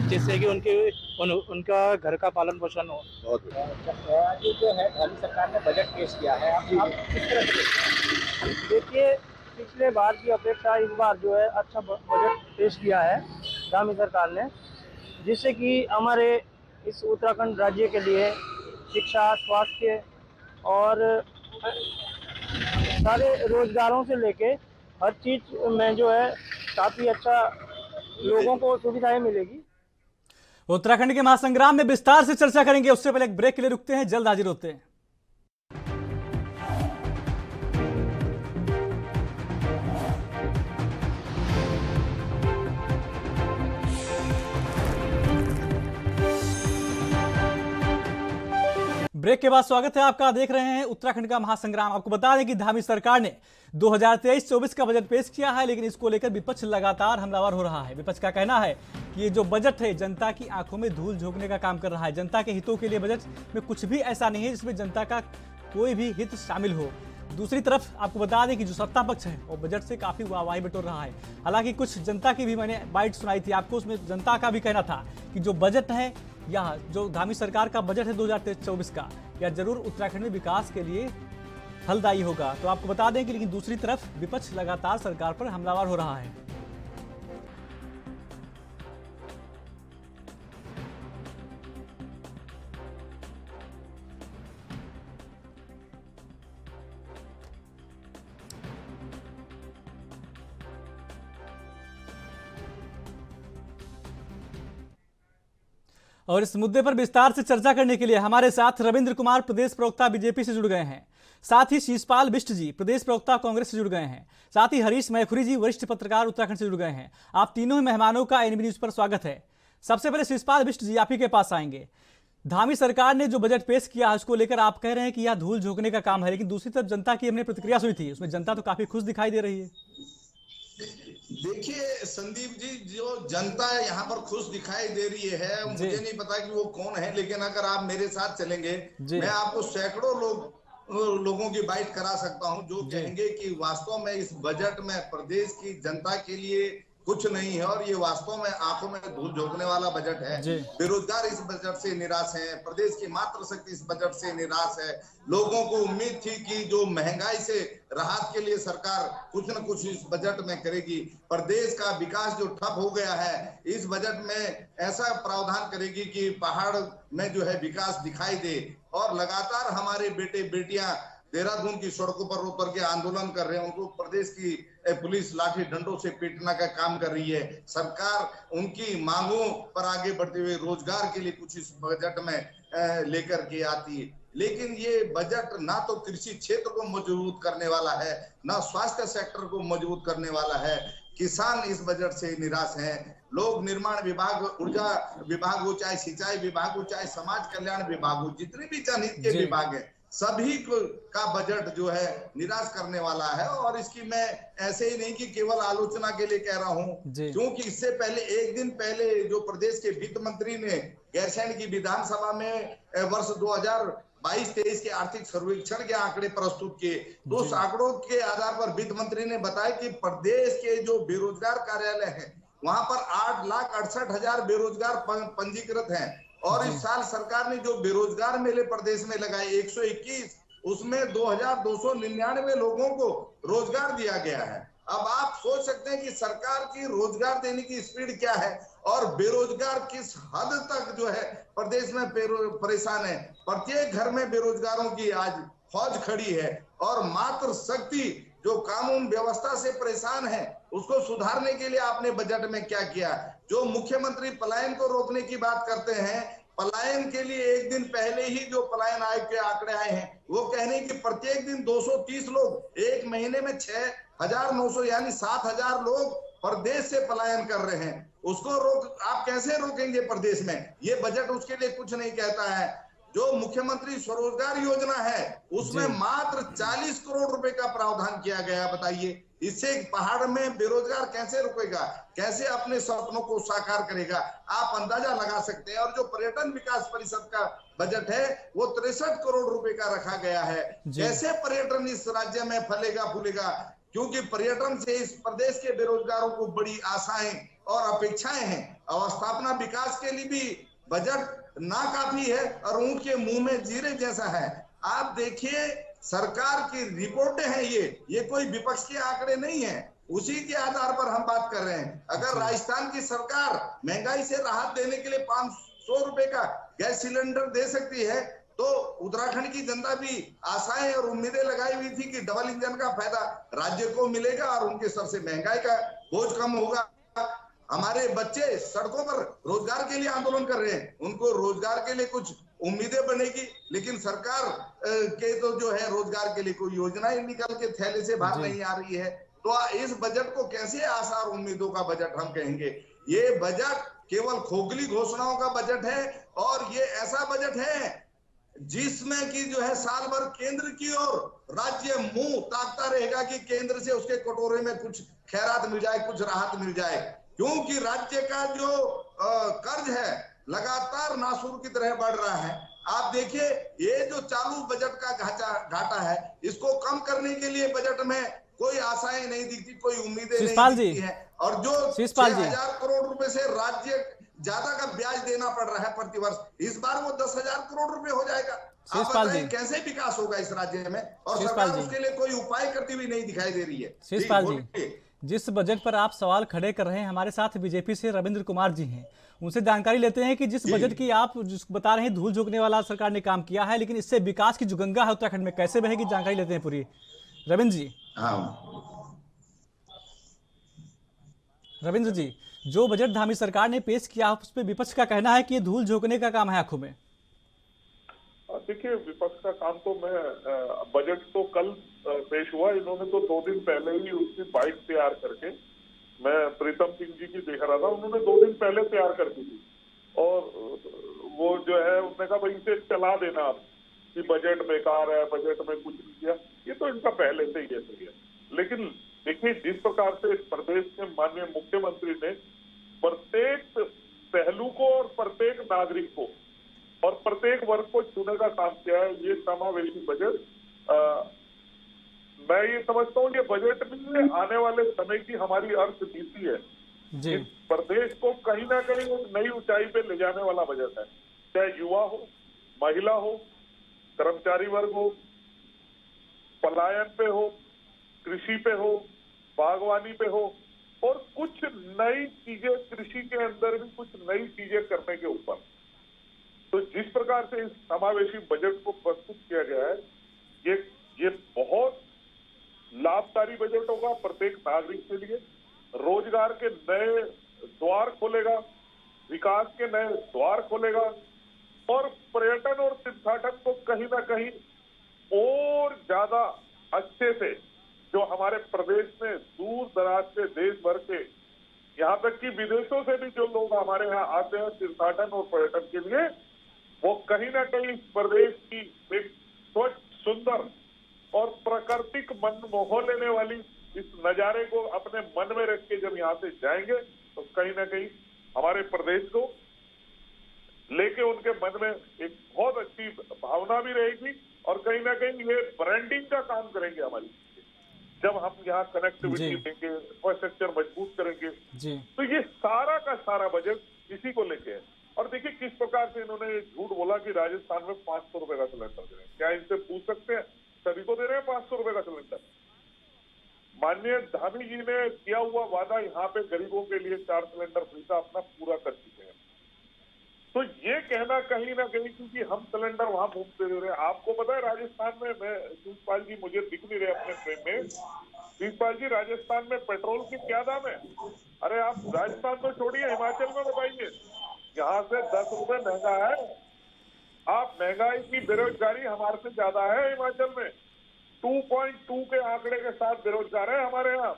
जिससे कि उनका घर का पालन पोषण हो। आज जो है धामी सरकार ने बजट पेश किया है, आप किस तरह से देखिए, पिछले बार की अपेक्षा इस बार जो है अच्छा बजट पेश किया है धामी सरकार ने, जिससे कि हमारे इस उत्तराखंड राज्य के लिए शिक्षा, स्वास्थ्य और सारे रोजगारों से लेके हर चीज में जो है काफी अच्छा लोगों को सुविधाएं मिलेगी। उत्तराखंड के महासंग्राम में विस्तार से चर्चा करेंगे, उससे पहले एक ब्रेक के लिए रुकते हैं, जल्द हाजिर होते हैं। ब्रेक के बाद स्वागत है आपका। देख रहे हैं उत्तराखंड का महासंग्राम। आपको बता दें कि धामी सरकार ने 2023-24 का बजट पेश किया है, लेकिन इसको लेकर विपक्ष लगातार हमलावर हो रहा है। विपक्ष का कहना है कि ये जो बजट है जनता की आंखों में धूल झोंकने का काम कर रहा है। जनता के हितों के लिए बजट में कुछ भी ऐसा नहीं है जिसमें जनता का कोई भी हित शामिल हो। दूसरी तरफ आपको बता दें कि जो सत्ता पक्ष है वो बजट से काफी वाहवाही बटोर रहा है। हालांकि कुछ जनता की भी मैंने बाइट सुनाई थी आपको, उसमें जनता का भी कहना था कि जो बजट है या जो धामी सरकार का बजट है 2023-24 का, यह जरूर उत्तराखंड में विकास के लिए फलदायी होगा। तो आपको बता दें कि लेकिन दूसरी तरफ विपक्ष लगातार सरकार पर हमलावर हो रहा है। और इस मुद्दे पर विस्तार से चर्चा करने के लिए हमारे साथ रविंद्र कुमार, प्रदेश प्रवक्ता बीजेपी से जुड़ गए हैं। साथ ही शीशपाल बिष्ट जी, प्रदेश प्रवक्ता कांग्रेस से जुड़ गए हैं। साथ ही हरीश मैखुरी जी, वरिष्ठ पत्रकार, उत्तराखंड से जुड़ गए हैं। आप तीनों ही मेहमानों का एनबी न्यूज पर स्वागत है। सबसे पहले शीशपाल बिष्ट जी, आप ही के पास आएंगे। धामी सरकार ने जो बजट पेश किया है उसको लेकर आप कह रहे हैं कि यह धूल झोंकने का काम है, लेकिन दूसरी तरफ जनता की हमने प्रतिक्रिया सुनी थी, उसमें जनता तो काफी खुश दिखाई दे रही है। देखिए संदीप जी, जो जनता यहाँ पर खुश दिखाई दे रही है, मुझे नहीं पता कि वो कौन है, लेकिन अगर आप मेरे साथ चलेंगे मैं आपको सैकड़ों लोगों की बाइट करा सकता हूँ जो कहेंगे कि वास्तव में इस बजट में प्रदेश की जनता के लिए कुछ नहीं है और ये वास्तव में आंखों में धूल झोंकने वाला बजट है। बेरोजगार इस बजट से निराश हैं, प्रदेश की मातृशक्ति इस बजट से निराश है। लोगों को उम्मीद थी कि जो महंगाई से राहत के लिए सरकार कुछ न कुछ इस बजट में करेगी, प्रदेश का विकास जो ठप हो गया है इस बजट में ऐसा प्रावधान करेगी कि पहाड़ में जो है विकास दिखाई दे। और लगातार हमारे बेटे बेटियां देहरादून की सड़कों पर उतर के आंदोलन कर रहे हैं, उनको प्रदेश की पुलिस लाठी डंडों से पीटने का काम कर रही है। सरकार उनकी मांगों पर आगे बढ़ते हुए रोजगार के लिए कुछ इस बजट में लेकर के आती है, लेकिन ये बजट ना तो कृषि क्षेत्र को मजबूत करने वाला है, ना स्वास्थ्य सेक्टर को मजबूत करने वाला है। किसान इस बजट से निराश हैं। लोग निर्माण विभाग, ऊर्जा विभाग हो, चाहे सिंचाई विभाग हो, चाहे समाज कल्याण विभाग हो, जितने भी जनहित के विभाग है सभी का बजट जो है निराश करने वाला है। और इसकी मैं ऐसे ही नहीं कि केवल आलोचना के लिए कह रहा हूं, क्योंकि इससे पहले एक दिन पहले जो प्रदेश के वित्त मंत्री ने गैरसैंण की विधानसभा में वर्ष 2022-23 के आर्थिक सर्वेक्षण के आंकड़े प्रस्तुत किए, तो उस आंकड़ों के आधार पर वित्त मंत्री ने बताया कि प्रदेश के जो बेरोजगार कार्यालय हैं वहां पर 8,68,000 बेरोजगार पंजीकृत हैं। और इस साल सरकार ने जो बेरोजगार मेले प्रदेश में लगाए 121, उसमें 2,299 लोगों को रोजगार दिया गया है। अब आप सोच सकते हैं कि सरकार की रोजगार देने की स्पीड क्या है और बेरोजगार किस हद तक जो है प्रदेश में परेशान है। प्रत्येक घर में बेरोजगारों की आज फौज खड़ी है और मात्र शक्ति जो कानून व्यवस्था से परेशान है उसको सुधारने के लिए आपने बजट में क्या किया। जो मुख्यमंत्री पलायन को रोकने की बात करते हैं, पलायन के लिए एक दिन पहले ही जो पलायन आयोग के आंकड़े आए हैं वो कह रहे हैं कि प्रत्येक दिन 230 लोग, एक महीने में 6,900 यानी 7,000 लोग प्रदेश से पलायन कर रहे हैं। उसको आप कैसे रोकेंगे प्रदेश में? ये बजट उसके लिए कुछ नहीं कहता है। जो मुख्यमंत्री स्वरोजगार योजना है उसमें मात्र 40 करोड़ रुपए का प्रावधान किया गया। बताइए इससे पहाड़ में बेरोजगार कैसे रुकेगा, कैसे अपने सपनों को साकार करेगा, आप अंदाजा लगा सकते हैं। और जो पर्यटन विकास परिषद का बजट है वो 63 करोड़ रुपए का रखा गया है। कैसे पर्यटन इस राज्य में फलेगा फूलेगा, क्योंकि पर्यटन से इस प्रदेश के बेरोजगारों को बड़ी आशाएं और अपेक्षाएं हैं। अवस्थापना विकास के लिए भी बजट नाकाफी है और उनके मुंह में जीरे जैसा है। आप देखिए सरकार की रिपोर्टें हैं, ये कोई विपक्ष के आंकड़े नहीं है, उसी के आधार पर हम बात कर रहे हैं। अगर राजस्थान की सरकार महंगाई से राहत देने के लिए 500 रुपए का गैस सिलेंडर दे सकती है तो उत्तराखंड की जनता भी आशाएं और उम्मीदें लगाई हुई थी कि डबल इंजन का फायदा राज्य को मिलेगा और उनके सर से महंगाई का बोझ कम होगा। हमारे बच्चे सड़कों पर रोजगार के लिए आंदोलन कर रहे हैं, उनको रोजगार के लिए कुछ उम्मीदें बनेगी, लेकिन सरकार के तो जो है रोजगार के लिए कोई योजना ही निकल के थैले से बाहर नहीं आ रही है। तो इस बजट को कैसे आशा और उम्मीदों का बजट हम कहेंगे? ये बजट केवल खोखली घोषणाओं का बजट है और ये ऐसा बजट है जिसमें कि जो है साल भर केंद्र की ओर राज्य मुंह ताकता रहेगा कि केंद्र से उसके कटोरे में कुछ खैरात मिल जाए, कुछ राहत मिल जाए, क्योंकि राज्य का जो कर्ज है लगातार नासूर की तरह बढ़ रहा है। आप देखिए ये जो चालू बजट का घाटा है इसको कम करने के लिए बजट में कोई आशाएं नहीं दिखती, कोई उम्मीदें नहीं दिखती है। और जो 6,000 करोड़ रुपए से राज्य ज्यादा का ब्याज देना पड़ रहा है प्रतिवर्ष, इस बार वो 10,000 करोड़ रुपए हो जाएगा। आप बताइए कैसे विकास होगा इस राज्य में, और सरकार उसके लिए कोई उपाय करती हुई नहीं दिखाई दे रही है। शिषपाल जी, जिस बजट पर आप सवाल खड़े कर रहे हैं, हमारे साथ बीजेपी से रविंद्र कुमार जी हैं, उनसे जानकारी लेते हैं कि जिस बजट की आप बता रहे हैं धूल झोंकने वाला सरकार ने काम किया है, लेकिन इससे विकास की जो गंगा है उत्तराखंड में कैसे बहेगी, जानकारी लेते हैं पूरी। रविंद्र जी। रविंद्र जी, जो बजट धामी सरकार ने पेश किया उस पर विपक्ष का कहना है कि ये धूल झोंकने का काम है आंखों में। देखिए विपक्ष का काम तो बजट तो कल पेश हुआ, इन्होंने तो 2 दिन पहले ही उसकी बाइट तैयार करके, मैं प्रीतम सिंह जी की देख रहा था, उन्होंने 2 दिन पहले तैयार कर दी थी और वो जो है उसने कहा भाई इसे चला देना आप कि बजट बेकार है, बजट में कुछ नहीं किया। ये तो इनका पहले से ही ऐसे ही है। लेकिन देखिए जिस प्रकार से इस प्रदेश के माननीय मुख्यमंत्री ने प्रत्येक पहलू को और प्रत्येक नागरिक को और प्रत्येक वर्ग को छूने का काम किया है, ये समावेशी बजट मैं ये समझता हूँ ये बजट भी आने वाले समय की हमारी अर्थनीति है। इस प्रदेश को कहीं ना कहीं एक नई ऊंचाई पे ले जाने वाला बजट है, चाहे युवा हो, महिला हो, कर्मचारी वर्ग हो, पलायन पे हो, कृषि पे हो, बागवानी पे हो, और कुछ नई चीजें कृषि के अंदर भी कुछ नई चीजें करने के ऊपर। तो जिस प्रकार से इस समावेशी बजट को प्रस्तुत किया गया है ये बहुत लाभकारी बजट होगा प्रत्येक नागरिक के लिए। रोजगार के नए द्वार खोलेगा, विकास के नए द्वार खोलेगा और पर्यटन और तीर्थाटन को कहीं ना कहीं और ज्यादा अच्छे से, जो हमारे प्रदेश में दूर दराज से देश भर के, यहाँ तक कि विदेशों से भी जो लोग हमारे यहाँ आते हैं तीर्थाटन और पर्यटन के लिए, वो कहीं ना कहीं इस प्रदेश की एक स्वच्छ, सुंदर और प्राकृतिक मन मोह लेने वाली इस नजारे को अपने मन में रख के जब यहाँ से जाएंगे तो कहीं ना कहीं हमारे प्रदेश को लेके उनके मन में एक बहुत अच्छी भावना भी रहेगी और कहीं ना कहीं ये ब्रांडिंग का काम करेंगे हमारी। जब हम यहाँ कनेक्टिविटी देंगे, इंफ्रास्ट्रक्चर मजबूत करेंगे, तो ये सारा का सारा बजट इसी को लेके है। और देखिए किस प्रकार से इन्होंने झूठ बोला कि राजस्थान में 500 रुपए का सिलेंडर दे रहे हैं। क्या इनसे पूछ सकते हैं? सभी को दे रहे हैं 500 रुपए का सिलेंडर। माननीय धामी जी ने किया हुआ वादा यहाँ पे गरीबों के लिए 4 सिलेंडर फ्री का अपना पूरा कर चुके हैं। तो ये कहना कहीं ना कहीं क्योंकि हम सिलेंडर वहां मुफ्त दे रहे हैं। आपको पता है राजस्थान में, मैं शिषपाल जी मुझे दिख नहीं रहे अपने फ्रेम में, शिषपाल जी राजस्थान में पेट्रोल की क्या दाम है? अरे आप राजस्थान तो छोड़िए, हिमाचल में बताइए, यहाँ से 10 रुपए महंगा है। आप महंगाई की बेरोजगारी हमारे से ज्यादा है हिमाचल में, 2.2 के आंकड़े के साथ बेरोजगार है हमारे यहाँ।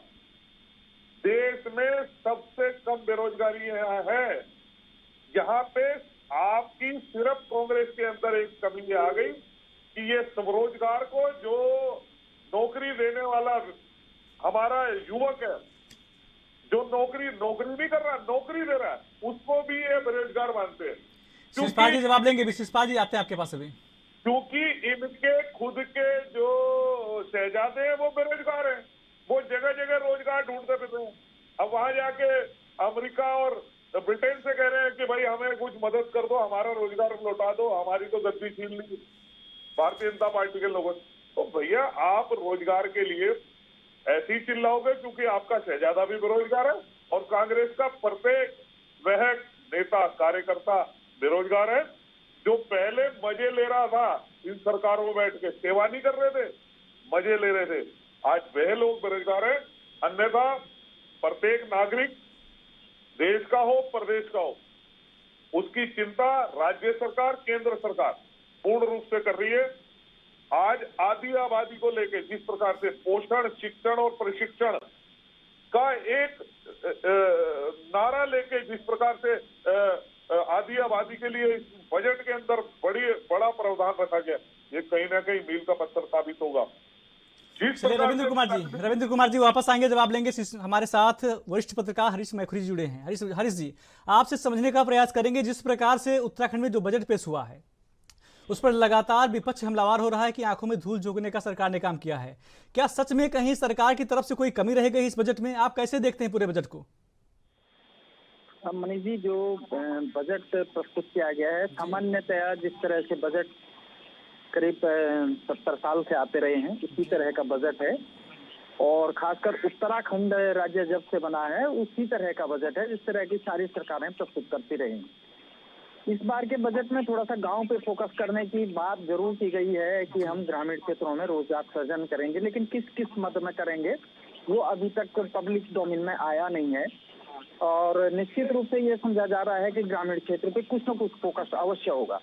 देश में सबसे कम बेरोजगारी यहाँ है। यहाँ पे आपकी सिर्फ कांग्रेस के अंदर एक कमी ये आ गई कि ये स्वरोजगार को जो नौकरी देने वाला हमारा युवक है, जो नौकरी नहीं कर रहा, नौकरी दे रहा है, उसको भी ये बेरोजगार मानते हैं। शिषपाल जी जवाब लेंगे, शिषपाल जी आते हैं आपके पास अभी। क्योंकि इनके खुद के जो शहजादे हैं वो बेरोजगार हैं, वो जगह जगह रोजगार ढूंढते फिरते हैं। अब वहां जाके अमेरिका और ब्रिटेन से कह रहे हैं कि भाई हमें कुछ मदद कर दो, हमारा रोजगार लौटा दो, हमारी तो गद्दी छीन ली भारतीय जनता पार्टी के लोगों। तो भैया आप रोजगार के लिए ऐसे ही चिल्लाओगे क्योंकि आपका शहजादा भी बेरोजगार है और कांग्रेस का प्रत्येक वह नेता कार्यकर्ता बेरोजगार है। जो पहले मजे ले रहा था इन सरकारों में बैठ के, सेवा नहीं कर रहे थे, मजे ले रहे थे, आज वह लोग बेरोजगार हैं। अन्यथा प्रत्येक नागरिक देश का हो प्रदेश का हो, उसकी चिंता राज्य सरकार केंद्र सरकार पूर्ण रूप से कर रही है। आज आधी आबादी को लेकर जिस प्रकार से पोषण, शिक्षण और प्रशिक्षण का एक नारा लेके जिस प्रकार से आधी आबादी के लिए इस बजट के अंदर बड़ा प्रावधान रखा गया, ये कहीं ना कहीं मील का पत्थर साबित होगा। चलिए रविंद्र कुमार जी वापस आएंगे, जवाब लेंगे। हमारे साथ वरिष्ठ पत्रकार हरीश मैखुरी जुड़े हैं। हरीश जी, आपसे समझने का प्रयास करेंगे, जिस प्रकार से उत्तराखंड में जो बजट पेश हुआ है उस पर लगातार विपक्ष हमलावर हो रहा है कि आंखों में धूल झोंकने का सरकार ने काम किया है। क्या सच में कहीं सरकार की तरफ से कोई कमी रह गई इस बजट में? आप कैसे देखते हैं पूरे बजट को? मनीष जी, जो बजट प्रस्तुत किया गया है, सामान्यतया जिस तरह से बजट करीब 70 साल से आते रहे हैं उसी तरह का बजट है। और खासकर उत्तराखंड राज्य जब से बना है उसी तरह का बजट है जिस तरह की सारी सरकारें प्रस्तुत करती रही हैं। इस बार के बजट में थोड़ा सा गांव पे फोकस करने की बात जरूर की गई है कि हम ग्रामीण क्षेत्रों में रोजगार सृजन करेंगे, लेकिन किस मद में करेंगे वो अभी तक पब्लिक डोमेन में आया नहीं है। और निश्चित रूप से ये समझा जा रहा है कि ग्रामीण क्षेत्र पे कुछ न कुछ फोकस अवश्य होगा।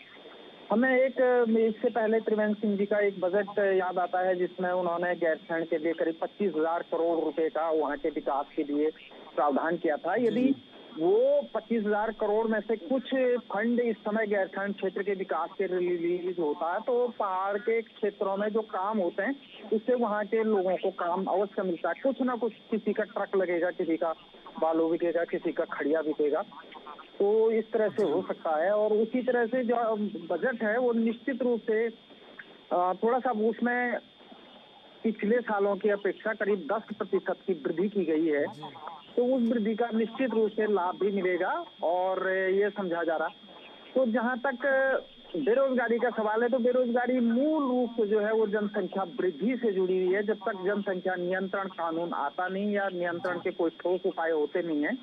हमें इससे पहले त्रिवेंद्र सिंह जी का एक बजट याद आता है जिसमें उन्होंने गैरसैंण के लिए करीब 25,000 करोड़ रुपए का वहाँ के विकास के लिए प्रावधान किया था। यदि वो 25,000 करोड़ में से कुछ फंड इस समय गैरसैंण क्षेत्र के विकास के रिलीज होता है तो पहाड़ के क्षेत्रों में जो काम होते हैं उससे वहाँ के लोगों को काम अवश्य मिलता है। कुछ ना कुछ, किसी का ट्रक लगेगा, किसी का बालू बिकेगा, किसी का खड़िया बिकेगा, तो इस तरह से हो सकता है। और उसी तरह से जो बजट है वो निश्चित रूप से थोड़ा सा उसमें पिछले सालों की अपेक्षा करीब 10% की वृद्धि की गई है, तो उस वृद्धि का निश्चित रूप से लाभ भी मिलेगा और ये समझा जा रहा। तो जहां तक बेरोजगारी का सवाल है तो बेरोजगारी मूल रूप से जो है वो जनसंख्या वृद्धि से जुड़ी हुई है। जब तक जनसंख्या नियंत्रण कानून आता नहीं या नियंत्रण के कोई ठोस उपाय होते नहीं है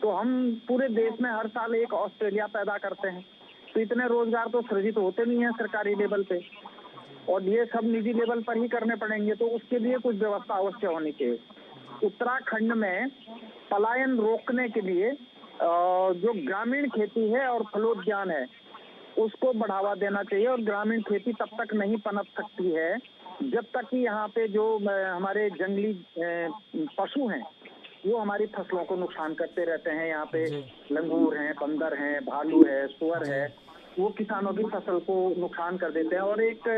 तो हम पूरे देश में हर साल एक ऑस्ट्रेलिया पैदा करते हैं, तो इतने रोजगार तो सृजित होते नहीं है सरकारी लेवल पे, और ये सब निजी लेवल पर ही करने पड़ेंगे। तो उसके लिए कुछ व्यवस्था अवश्य होनी चाहिए। उत्तराखंड में पलायन रोकने के लिए जो ग्रामीण खेती है और फलोद्यान है उसको बढ़ावा देना चाहिए। और ग्रामीण खेती तब तक नहीं पनप सकती है जब तक कि यहाँ पे जो हमारे जंगली पशु हैं वो हमारी फसलों को नुकसान करते रहते हैं। यहाँ पे लंगूर हैं, बंदर हैं, भालू है, सुअर है, वो किसानों की फसल को नुकसान कर देते हैं। और एक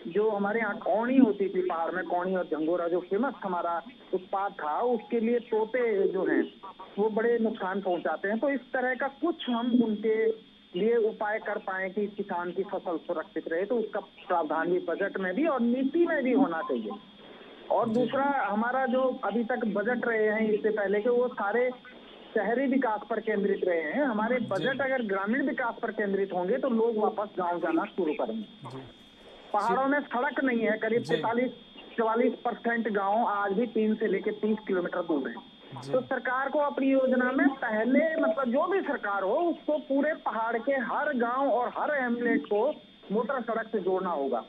जो हमारे यहाँ कौड़ी होती थी पहाड़ में, कौड़ी और झंगोरा जो फेमस हमारा उत्पाद था, उसके लिए तोते जो हैं वो बड़े नुकसान पहुंचाते हैं। तो इस तरह का कुछ हम उनके लिए उपाय कर पाए कि किसान की फसल सुरक्षित रहे, तो उसका प्रावधान भी बजट में भी और नीति में भी होना चाहिए। और दूसरा, हमारा जो अभी तक बजट रहे हैं इससे पहले के, वो सारे शहरी विकास पर केंद्रित रहे हैं। हमारे बजट अगर ग्रामीण विकास पर केंद्रित होंगे तो लोग वापस गाँव जाना शुरू करेंगे। पहाड़ों में सड़क नहीं है, करीब 43-44% गाँव आज भी 3 से लेकर 30 किलोमीटर दूर है। तो सरकार को अपनी योजना में पहले, मतलब जो भी सरकार हो, उसको पूरे पहाड़ के हर गांव और हर हैमलेट को मोटर सड़क से जोड़ना होगा।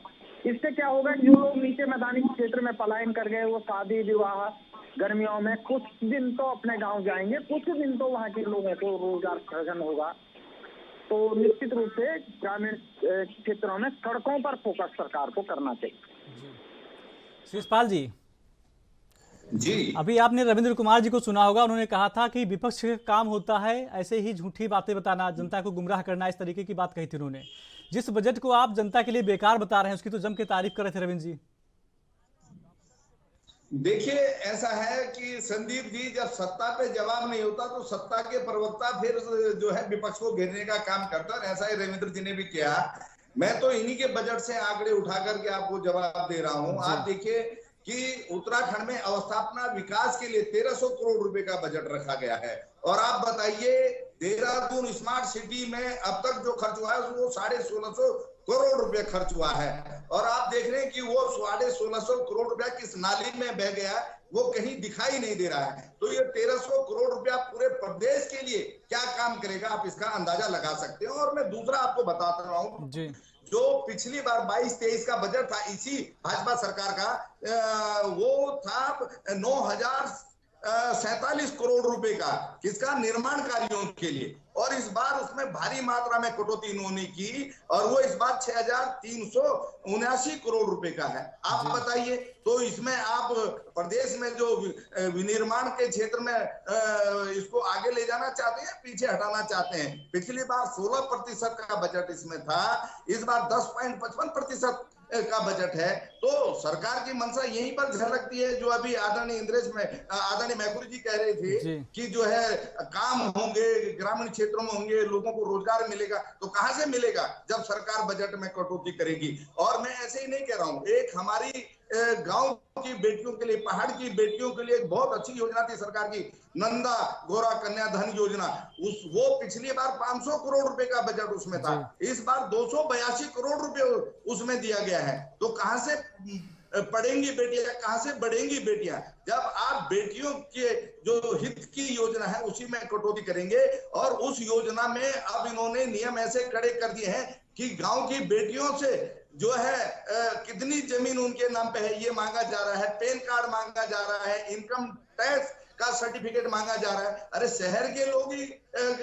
इससे क्या होगा, जो लोग नीचे मैदानी क्षेत्र में पलायन कर गए वो शादी विवाह गर्मियों में कुछ दिन तो अपने गांव जाएंगे, कुछ दिन तो वहाँ के लोगों को रोजगार सृजन होगा। तो निश्चित रूप से ग्रामीण क्षेत्रों में सड़कों पर फोकस सरकार को करना चाहिए। शिषपाल जी, जी अभी आपने रविंद्र कुमार जी को सुना होगा, उन्होंने कहा था कि विपक्ष का काम होता है ऐसे ही झूठी बातें बताना, जनता को गुमराह करना, इस तरीके की बात कही थी उन्होंने। जिस बजट को आप जनता के लिए बेकार बता रहे हैं उसकी तो जम के तारीफ कर रहे थे रविंद्र जी। देखिए ऐसा है कि संदीप जी, जब सत्ता पे जवाब नहीं होता तो सत्ता के प्रवक्ता फिर जो है विपक्ष को घेरने का काम करता है। ऐसा ही रविंद्र जी ने भी किया। मैं तो इन्हीं के बजट से आंकड़े उठा करके आपको जवाब दे रहा हूं। आप देखिए कि उत्तराखंड में अवस्थापना विकास के लिए 1300 करोड़ रुपए का बजट रखा गया है। और आप बताइए देहरादून स्मार्ट सिटी में अब तक जो खर्च हुआ है वो 1650 करोड़ रुपए खर्च हुआ है। और आप देख रहे हैं कि वो 1650 करोड़ रुपया किस नाली में बह गया वो कहीं दिखाई नहीं दे रहा है। तो ये 1300 करोड़ रुपया पूरे प्रदेश के लिए क्या काम करेगा, आप इसका अंदाजा लगा सकते हो। और मैं दूसरा आपको बताता रहा हूँ, जो पिछली बार 22-23 का बजट था इसी भाजपा सरकार का, वो था 9047 करोड़ रुपए का, किसका, निर्माण कार्यों के लिए। और इस बार उसमें भारी मात्रा में कटौती इन्होंने की और वो इस बार 6379 करोड़ रुपए का है। आप बताइए, तो इसमें आप प्रदेश में जो विनिर्माण के क्षेत्र में इसको आगे ले जाना चाहते हैं, पीछे हटाना चाहते हैं। पिछली बार 16% का बजट इसमें था, इस बार 10.55% का बजट है। तो सरकार की मंशा यहीं पर झलकती है, जो अभी आदरणीय मैकुरी जी कह रहे थे कि जो है काम होंगे, ग्रामीण क्षेत्रों में होंगे, लोगों को रोजगार मिलेगा। तो कहां से मिलेगा जब सरकार बजट में कटौती करेगी। और मैं ऐसे ही नहीं कह रहा हूं, एक हमारी गांव की बेटियों के लिए, पहाड़ की बेटियों के लिए एक बहुत अच्छी योजना थी सरकार की, नंदा गौरा कन्या धन योजना। वो पिछली बार 500 करोड़ रुपए का बजट उसमें था, इस बार 282 करोड़ रुपए उसमें दिया गया है। तो कहां से पढ़ेंगी बेटियां, कहां से बढ़ेंगी बेटियां, जब आप बेटियों के जो हित की योजना है उसी में कटौती करेंगे। और उस योजना में अब इन्होंने नियम ऐसे कड़े कर दिए हैं कि गांव की बेटियों से जो है कितनी जमीन उनके नाम पे है ये मांगा जा रहा है, पैन कार्ड मांगा जा रहा है, इनकम टैक्स का सर्टिफिकेट मांगा जा रहा है। अरे शहर के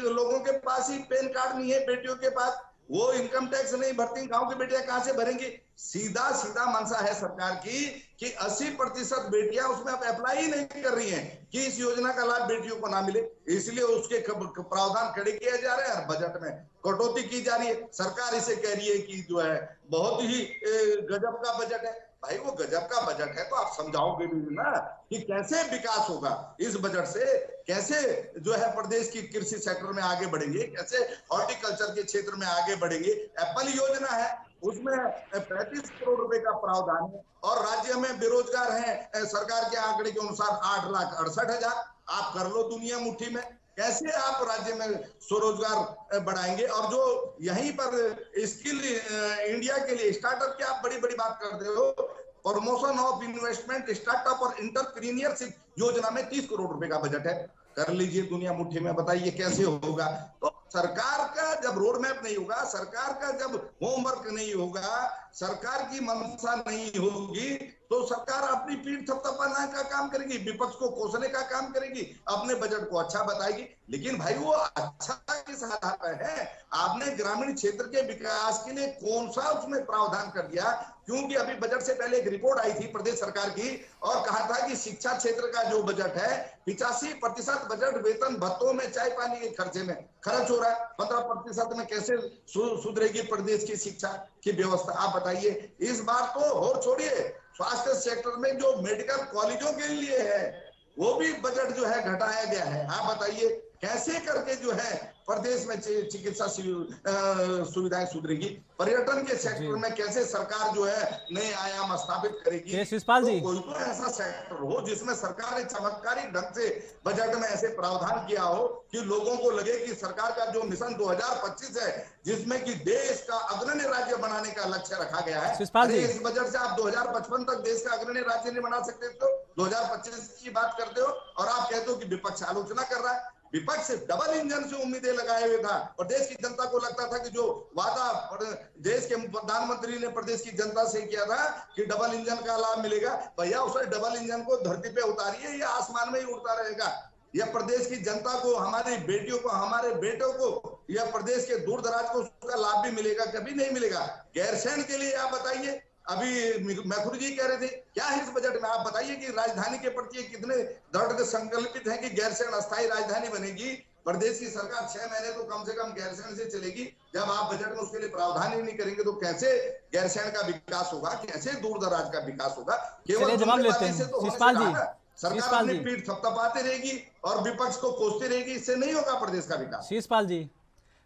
लोगों के पास ही पैन कार्ड नहीं है, बेटियों के पास वो इनकम टैक्स नहीं भरती, गांव की बेटियां कहां से भरेंगी। सीधा मंशा है सरकार की कि 80% बेटियां उसमें अब अप्लाई ही नहीं कर रही हैं कि इस योजना का लाभ बेटियों को ना मिले, इसलिए उसके प्रावधान खड़े किए जा रहे हैं और बजट में कटौती की जा रही है। सरकार इसे कह रही है कि जो है बहुत ही गजब का बजट है। भाई वो गजब का बजट है तो आप समझाओगे भी ना कि कैसे विकास होगा इस बजट से, कैसे जो है प्रदेश की कृषि सेक्टर में आगे बढ़ेंगे, कैसे हॉर्टिकल्चर के क्षेत्र में आगे बढ़ेंगे। एप्पल योजना है उसमें 35 करोड़ रुपए का प्रावधान है और राज्य में बेरोजगार हैं सरकार के आंकड़े के अनुसार 8,68,000। आप कर लो दुनिया मुट्ठी में, कैसे आप राज्य में स्वरोजगार बढ़ाएंगे। और जो यहीं पर स्किल इंडिया के लिए स्टार्टअप की आप बड़ी बड़ी बात करते हो, प्रमोशन ऑफ इन्वेस्टमेंट, स्टार्टअप और एंटरप्रेन्योरशिप योजना में 30 करोड़ रुपए का बजट है। कर लीजिए दुनिया मुट्ठी में, बताइए कैसे होगा। तो सरकार का जब रोड मैप नहीं होगा, सरकार का जब होमवर्क नहीं होगा, सरकार की मंशा नहीं होगी, तो सरकार अपनी पीठ थपथपाने का काम करेगी, विपक्ष को कोसने का काम करेगी, अपने बजट को अच्छा बताएगी। लेकिन भाई वो अच्छा किस आधार पर है? आपने ग्रामीण क्षेत्र के विकास के लिए कौन सा उसमें प्रावधान कर दिया? क्योंकि अभी बजट से पहले एक रिपोर्ट आई थी प्रदेश सरकार की और कहा था कि शिक्षा क्षेत्र का जो बजट है 85% बजट वेतन भत्तों में, चाय पानी के खर्चे में खर्च हो रहा है। 15% में कैसे सुधरेगी प्रदेश की शिक्षा की व्यवस्था? आप बताइए। इस बार तो और छोड़िए, स्वास्थ्य सेक्टर में जो मेडिकल कॉलेजों के लिए है वो भी बजट जो है घटाया गया है। आप बताइए कैसे करके जो है प्रदेश में चिकित्सा सुविधाएं सुधरेगी। पर्यटन के सेक्टर में कैसे सरकार जो है नए आयाम स्थापित करेगी। तो कोई तो ऐसा सेक्टर हो जिसमें सरकार ने चमत्कारी ढंग से बजट में ऐसे प्रावधान किया हो कि लोगों को लगे कि सरकार का जो मिशन 2025 है, जिसमें कि देश का अग्रणी राज्य बनाने का लक्ष्य रखा गया है, इस बजट से आप 2055 तक देश का अग्रणी राज्य नहीं बना सकते, तो 2025 की बात करते हो और आप कहते हो कि विपक्ष आलोचना कर रहा है। विपक्ष डबल इंजन से उम्मीदें लगाए हुए था और देश की जनता को लगता था कि जो वादा देश के प्रधानमंत्री ने प्रदेश की जनता से किया था कि डबल इंजन का लाभ मिलेगा, भैया उस डबल इंजन को धरती पे उतारिए, या आसमान में ही उड़ता रहेगा। यह प्रदेश की जनता को, हमारी बेटियों को, हमारे बेटों को, या प्रदेश के दूर दराज को उसका लाभ भी मिलेगा? कभी नहीं मिलेगा। गैरसैंण के लिए आप बताइए, अभी मैथुर जी कह रहे थे, क्या है इस बजट में? आप बताइए कि राजधानी के प्रति कितने दृढ़ संकल्पित हैं कि गैरसैंण अस्थायी राजधानी बनेगी। प्रदेश की सरकार 6 महीने तो कम से कम गैरसैंण से चलेगी। जब आप बजट में उसके लिए प्रावधान ही नहीं करेंगे तो कैसे गैरसैंण का विकास होगा, कैसे दूर दराज का विकास होगा? केवल जवाब लेते हैं शिषपाल जी। सरकार अपनी पीठ थपथपाती रहेगी और विपक्ष को कोसती रहेगी, इससे नहीं होगा प्रदेश का विकास। शिषपाल जी,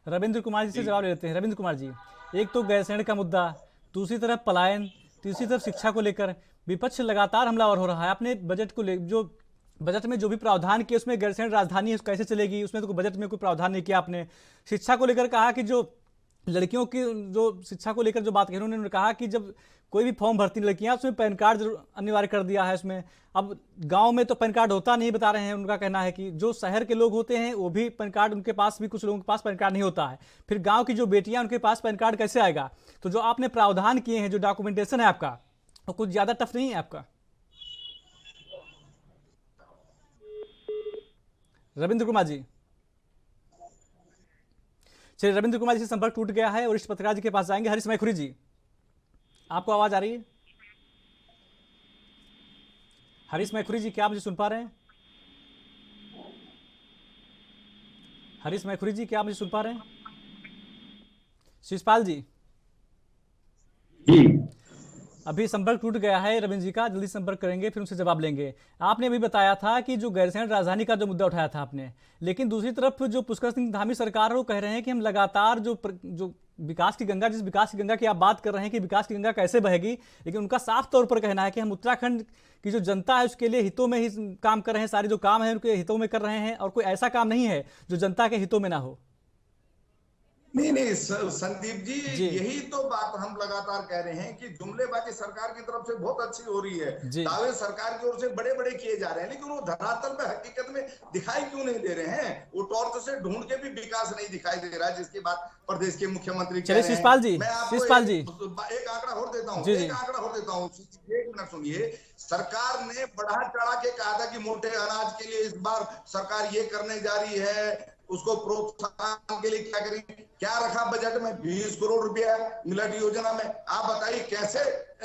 रविंद्र कुमार जी से जवाब लेते हैं। रविंद्र कुमार जी, एक तो गैरसैंण का मुद्दा, दूसरी तरफ पलायन, तीसरी तरफ शिक्षा को लेकर विपक्ष लगातार हमलावर हो रहा है। आपने बजट को जो बजट में जो भी प्रावधान किए उसमें गैरसैंण राजधानी कैसे चलेगी, उसमें तो बजट में कोई प्रावधान नहीं किया आपने। शिक्षा को लेकर कहा कि जो लड़कियों की जो शिक्षा को लेकर जो बात कही उन्होंने कहा कि जब कोई भी फॉर्म भरती लड़कियां उसमें पैन कार्ड अनिवार्य कर दिया है उसमें। अब गांव में तो पैन कार्ड होता नहीं, बता रहे हैं। उनका कहना है कि जो शहर के लोग होते हैं वो भी पैन कार्ड, उनके पास भी कुछ लोगों के पास पैन कार्ड नहीं होता है। फिर गांव की जो बेटियां उनके पास पैन कार्ड कैसे आएगा? तो जो आपने प्रावधान किए हैं, जो डॉक्यूमेंटेशन है आपका, वो कुछ ज्यादा टफ नहीं है आपका? रविंद्र कुमार जी, चलिए रविंद्र कुमार जी से संपर्क टूट गया है। वरिष्ठ पत्रकार जी के पास जाएंगे। हरीश मैखुरी जी, आपको आवाज आ रही है? हरीश मैखुरी जी, क्या आप मुझे सुन पा रहे हैं? हरीश मैखुरी जी, क्या आप मुझे सुन पा रहे हैं? शिषपाल जी, अभी संपर्क टूट गया है रविंद्र जी का, जल्दी संपर्क करेंगे, फिर उनसे जवाब लेंगे। आपने अभी बताया था कि जो गैरसैंण राजधानी का जो मुद्दा उठाया था आपने, लेकिन दूसरी तरफ जो पुष्कर सिंह धामी सरकार है वो कह रहे हैं कि हम लगातार जो विकास की गंगा, जिस विकास की गंगा की आप बात कर रहे हैं कि विकास की गंगा कैसे बहेगी, लेकिन उनका साफ तौर पर कहना है कि हम उत्तराखंड की जो जनता है उसके लिए हितों में ही काम कर रहे हैं, सारे जो काम है उनके हितों में कर रहे हैं, और कोई ऐसा काम नहीं है जो जनता के हितों में ना हो। नहीं संदीप जी, यही तो बात हम लगातार कह रहे हैं कि जुमलेबाजी सरकार की तरफ से बहुत अच्छी हो रही है, दावे सरकार की ओर से बड़े बड़े किए जा रहे हैं, लेकिन वो धरातल पे हकीकत में दिखाई क्यों नहीं दे रहे हैं? वो टॉर्च से ढूंढ के भी विकास नहीं दिखाई दे रहा है, जिसकी बात प्रदेश के मुख्यमंत्री कह रहे हैं। शिषपाल जी, शिषपाल जी, एक आंकड़ा और देता हूँ, एक आंकड़ा और देता हूँ, 1 मिनट सुनिए। सरकार ने बढ़ा चढ़ा के कहा था कि मोटे अनाज के लिए इस बार सरकार ये करने जा रही है, उसको प्रोत्साहन के लिए क्या करेंगे? क्या रखा बजट में? 20 करोड़ रुपया मिलेट योजना में। आप बताइए कैसे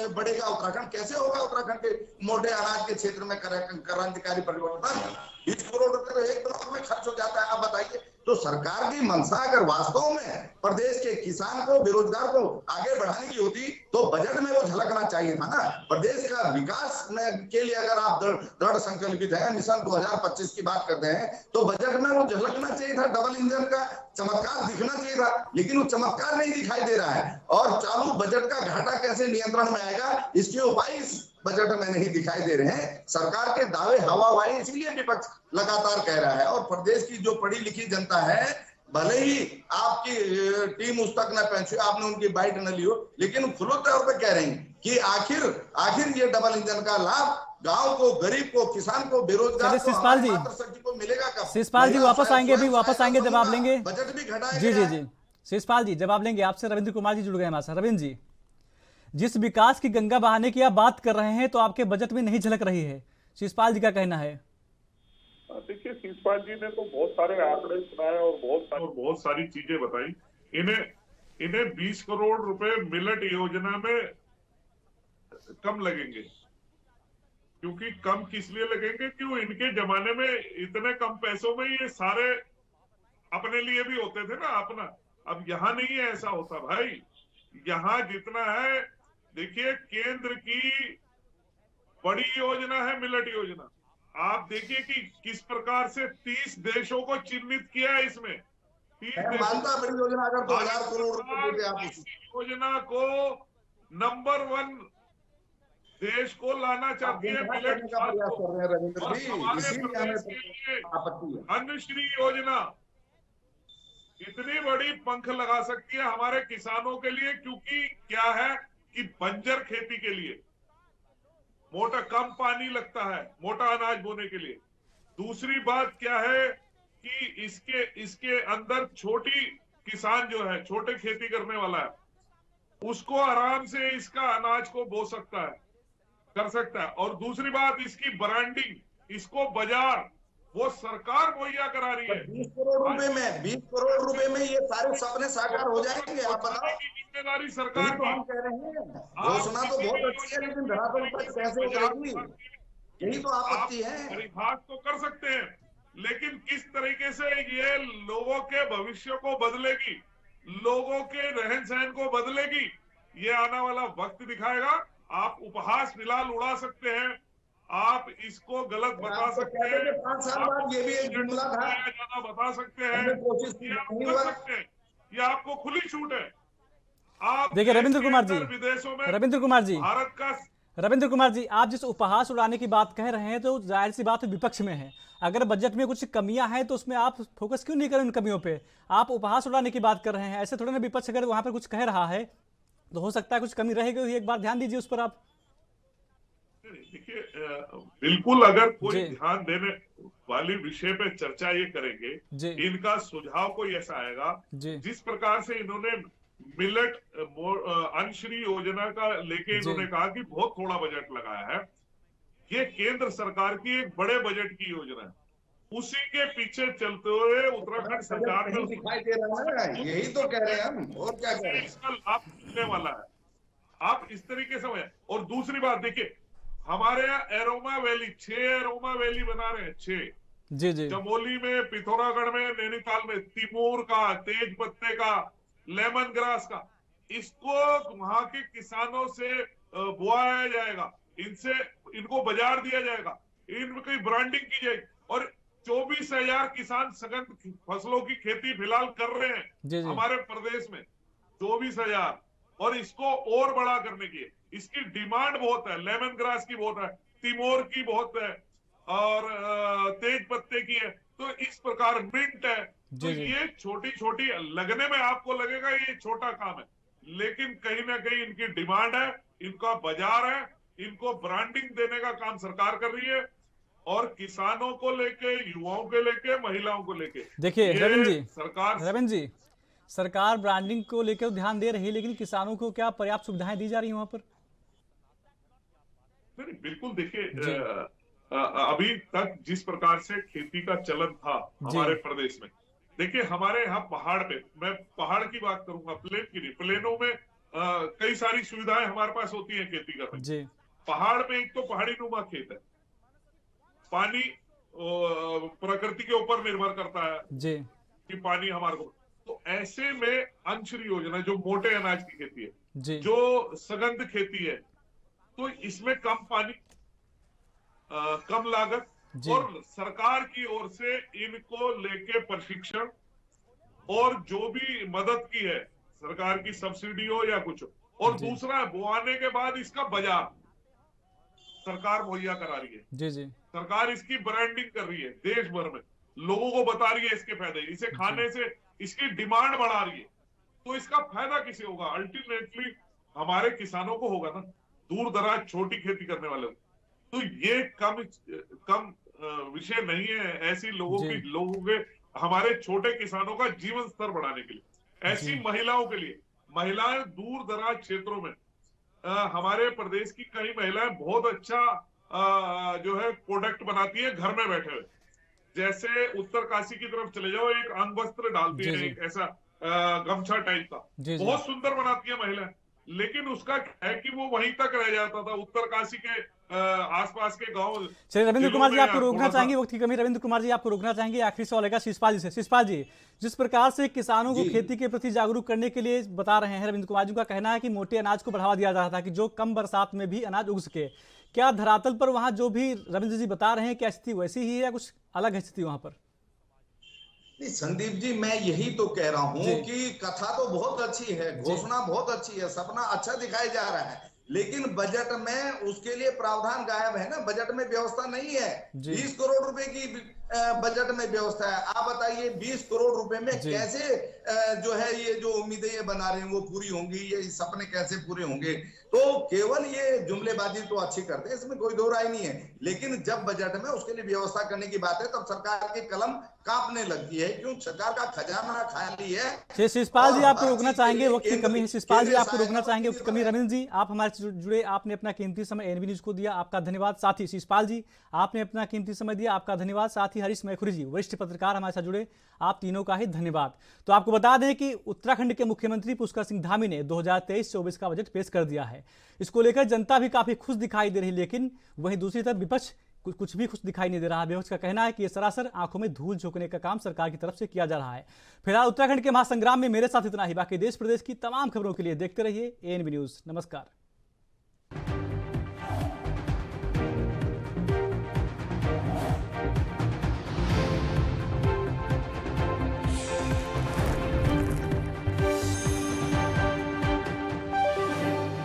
बढ़ेगा उत्तराखंड, कैसे होगा उत्तराखंड के मोटे अनाज के क्षेत्र में क्रांतिकारी परिवर्तन? 20 करोड़ रुपए तो एक ब्लॉक में खर्च हो जाता है। आप बताइए, तो सरकार की मंशा अगर वास्तव में प्रदेश के किसान को, बेरोजगार को आगे बढ़ाने की होती तो बजट में वो झलकना चाहिए था ना। प्रदेश का विकास के लिए अगर आप दृढ़ संकल्पित है, मिशन 2025 की बात करते हैं, तो बजट में वो झलकना चाहिए था, डबल इंजन का चमत्कार दिखना चाहिए था, लेकिन वो चमत्कार नहीं दिखाई दे रहा है। और चालू बजट का घाटा कैसे नियंत्रण में आएगा, इसके उपाय इस बजट में नहीं दिखाई दे रहे हैं। सरकार के दावे हवाबाजी, इसीलिए विपक्ष लगातार कह रहा है। और प्रदेश की जो पढ़ी लिखी जनता है, भले ही आपकी टीम उस तक न पहुंची, आपने उनकी बाइट न ली हो, लेकिन खुले तौर पर कह रहे हैं कि आखिर ये डबल इंजन का लाभ गांव को, गरीब को, किसान को, बेरोजगार को मिलेगा कब? शिषपाल जी वापस आएंगे, अभी वापस आएंगे, जवाब लेंगे। बजट भी घटाया जी, शिषपाल जी जवाब लेंगे आपसे। रविंद्र कुमार जी जुड़ गए हमारे साथ। रविंद्र जी, जिस विकास की गंगा बहाने की आप बात कर रहे हैं तो आपके बजट में नहीं झलक रही है, शिषपाल जी का कहना है। देखिए, शिषपाल जी ने तो बहुत सारे आंकड़े सुनाए और बहुत सारी चीजें बताई। इन्हें 20 करोड़ रुपए मिलेट योजना में कम लगेंगे, क्योंकि कम किस लिए लगेंगे? क्यों इनके जमाने में इतने कम पैसों में ये सारे अपने लिए भी होते थे ना अपना। अब यहाँ नहीं है ऐसा होता भाई। यहाँ जितना है, देखिए केंद्र की बड़ी योजना है मिलेट योजना। आप देखिए कि किस प्रकार से 30 देशों को चिन्हित किया है इसमें। 30 बड़ी योजना अगर 2000 करोड़ रुपए योजना को नंबर 1 देश को लाना चाहती है मिलेट। अन्नश्री योजना इतनी बड़ी पंख लगा सकती है हमारे किसानों के लिए, क्योंकि क्या है कि बंजर खेती के लिए मोटा कम पानी लगता है मोटा अनाज बोने के लिए। दूसरी बात क्या है कि इसके अंदर छोटी किसान जो है, छोटे खेती करने वाला है, उसको आराम से इसका अनाज को बो सकता है, कर सकता है। और दूसरी बात, इसकी ब्रांडिंग, इसको बाजार वो सरकार मुहैया करा रही है। 20 करोड़ रुपए में ये सारे सपने साकार हो जाएंगे। आप बताओ, जिम्मेदारी सरकार तो हम कह रहे हैं घोषणा तो बहुत अच्छी है, लेकिन धरातल पर कैसे उतरेगी, यही तो आपत्ति है। परिभाष तो कर सकते हैं, लेकिन किस तरीके से ये लोगों के भविष्य को बदलेगी, लोगों के रहन सहन को बदलेगी, ये आने वाला वक्त दिखाएगा। आप उपहास फिलहाल उड़ा सकते हैं, आप इसको गलत बता सकते हैं, 5 साल बाद ये भी एक जुमला था, ज्यादा बता सकते हैं, कोशिश कर सकते हैं, ये आपको खुली छूट है। आप देखिए रविंद्र कुमार जी, विदेशों में रविंद्र कुमार जी, भारत का रविंद्र कुमार जी, आप जिस उपहास उड़ाने की बात कह रहे हैं तो जाहिर सी बात विपक्ष में है। अगर बजट में कुछ कमियां हैं तो उसमें आप फोकस क्यों नहीं करें उन कमियों पे? आप उपहास उड़ाने की बात कर रहे हैं, ऐसे थोड़ा ना विपक्ष अगर वहां पर कुछ कह रहा है तो हो सकता है कुछ कमी रहेगी, एक बार ध्यान दीजिए उस पर आप। देखिए, बिल्कुल अगर कोई ध्यान देने वाली विषय पे चर्चा ये करेंगे, इनका सुझाव कोई ऐसा आएगा जिस प्रकार से इन्होंने मिलेट अंशरी योजना का लेके इन्होंने कहा कि बहुत थोड़ा बजट लगाया है, ये केंद्र सरकार की एक बड़े बजट की योजना है, उसी के पीछे चलते हुए उत्तराखंड सरकार ने दिखाई दे रहा है, यही तो कह रहे हैं हम, और क्या कह रहे हैं, इसका लाभ मिलने वाला है। आप इस तरीके से, और दूसरी बात देखिए, हमारे यहाँ एरोमा वैली 6 एरोमा वैली बना रहे हैं, 6 जी। चमोली में, पिथौरागढ़ में, नैनीताल में, तिमूर का, तेज पत्ते का, लेमन ग्रास का, इसको वहां के किसानों से बुआया जाएगा, इनको बाजार दिया जाएगा, इनकी ब्रांडिंग की जाएगी, और 24,000 किसान सघन फसलों की खेती फिलहाल कर रहे हैं हमारे प्रदेश में, 24,000, और इसको और बड़ा करने की, इसकी डिमांड बहुत है, लेमन ग्रास की बहुत है, तिमोर की बहुत है, और तेज पत्ते की है, तो इस प्रकार मिंट है, तो ये छोटी छोटी लगने में आपको लगेगा ये छोटा काम है, लेकिन कहीं ना कहीं इनकी डिमांड है, इनका बाजार है, इनको ब्रांडिंग देने का काम सरकार कर रही है, और किसानों को लेके, युवाओं को लेके, महिलाओं को लेके। देखिए रविंद्र जी, सरकार ब्रांडिंग को लेकर ध्यान दे रही है, लेकिन किसानों को क्या पर्याप्त सुविधाएं दी जा रही है वहां पर? नहीं, बिल्कुल। देखिए, अभी तक जिस प्रकार से खेती का चलन था हमारे प्रदेश में, देखिए हमारे यहाँ पहाड़ पे, मैं पहाड़ की बात करूंगा, प्लेन की नहीं, प्लेनों में कई सारी सुविधाएं हमारे पास होती हैं खेती करने। पहाड़ में एक तो पहाड़ी नुमा खेत है, पानी प्रकृति के ऊपर निर्भर करता है कि पानी हमारे को, तो ऐसे में अंशरी योजना जो मोटे अनाज की खेती है, जो सघन खेती है, तो इसमें कम पानी, कम लागत, और सरकार की ओर से इनको लेके प्रशिक्षण और जो भी मदद की है, सरकार की सब्सिडी हो या कुछ, और दूसरा बुआने के बाद इसका बाजार सरकार मुहैया करा रही है। सरकार इसकी ब्रांडिंग कर रही है, देश भर में लोगों को बता रही है इसके फायदे, इसे खाने से इसकी डिमांड बढ़ा रही है, तो इसका फायदा किसे होगा? अल्टीमेटली हमारे किसानों को होगा ना, दूर दराज छोटी खेती करने वाले। तो ये कम विषय नहीं है ऐसी लोगों के हमारे छोटे किसानों का जीवन स्तर बढ़ाने के लिए, ऐसी महिलाओं के लिए, महिलाएं दूर दराज क्षेत्रों में, हमारे प्रदेश की कई महिलाएं बहुत अच्छा जो है प्रोडक्ट बनाती है घर में बैठे हुए, जैसे उत्तरकाशी की तरफ चले जाओ, एक अंग वस्त्र डालती है, एक ऐसा गमछा टाइप का, बहुत सुंदर बनाती है महिलाएं, लेकिन उसका है कि वो वहीं तक रह जाता था, उत्तरकाशी के आसपास के गांव। चलिए रविंद्र कुमार जी, आपको रोकना चाहेंगे, वक्त की कमी, रविंद्र कुमार जी आपको रोकना चाहेंगे। आखिरी सवाल है शिषपाल जी से। शिषपाल जी, जिस प्रकार से किसानों को खेती के प्रति जागरूक करने के लिए बता रहे हैं, रविंद्र कुमार जी का कहना है कि मोटे अनाज को बढ़ावा दिया जा रहा था कि जो कम बरसात में भी अनाज उग सके, क्या धरातल पर वहां जो भी रविंद्र जी बता रहे हैं क्या स्थिति वैसी ही है या कुछ अलग है स्थिति वहां पर? नहीं संदीप जी, मैं यही तो कह रहा हूं कि कथा तो बहुत अच्छी है, घोषणा बहुत अच्छी है, सपना अच्छा दिखाई जा रहा है, लेकिन बजट में उसके लिए प्रावधान गायब है ना, बजट में व्यवस्था नहीं है। 20 करोड़ रुपए की बजट में व्यवस्था है। आप बताइए 20 करोड़ रुपए में कैसे जो है ये जो उम्मीदें ये बना रहे हैं वो पूरी होंगी, ये सपने कैसे पूरे होंगे? तो केवल ये जुमलेबाजी तो अच्छी करते हैं, इसमें कोई दो राय नहीं है, लेकिन जब बजट में उसके लिए व्यवस्था करने की बात है तब सरकार की कलम कांपने लगती है, क्यों? सरकार का खजाना खाली है। शिषपाल जी आपको रोकना चाहेंगे, वक्त की कमी है। शिषपाल जी आपको रोकना चाहेंगे, वक्त की कमी। रविंद्र जी आप हमारे से जुड़े, आपने अपना कीमती समय एनबी न्यूज को दिया, आपका धन्यवाद। साथ ही शिषपाल जी आपने अपना कीमती समय दिया, आपका धन्यवाद। साथ ही हरीश मैखुरी जी, वरिष्ठ पत्रकार हमारे साथ जुड़े, आप तीनों का ही धन्यवाद। तो आपको बता दें कि उत्तराखंड के मुख्यमंत्री पुष्कर सिंह धामी ने 2023-24 का बजट पेश कर दिया है। इसको लेकर जनता भी काफी खुश दिखाई दे रही, लेकिन वहीं दूसरी तरफ विपक्ष कुछ भी खुश दिखाई नहीं दे रहा है। विपक्ष का कहना है कि यह सरासर आंखों में धूल झोंकने का काम सरकार की तरफ से किया जा रहा है। फिलहाल उत्तराखंड के महासंग्राम में मेरे साथ इतना ही। बाकी देश प्रदेश की तमाम खबरों के लिए देखते रहिए ANB न्यूज। नमस्कार।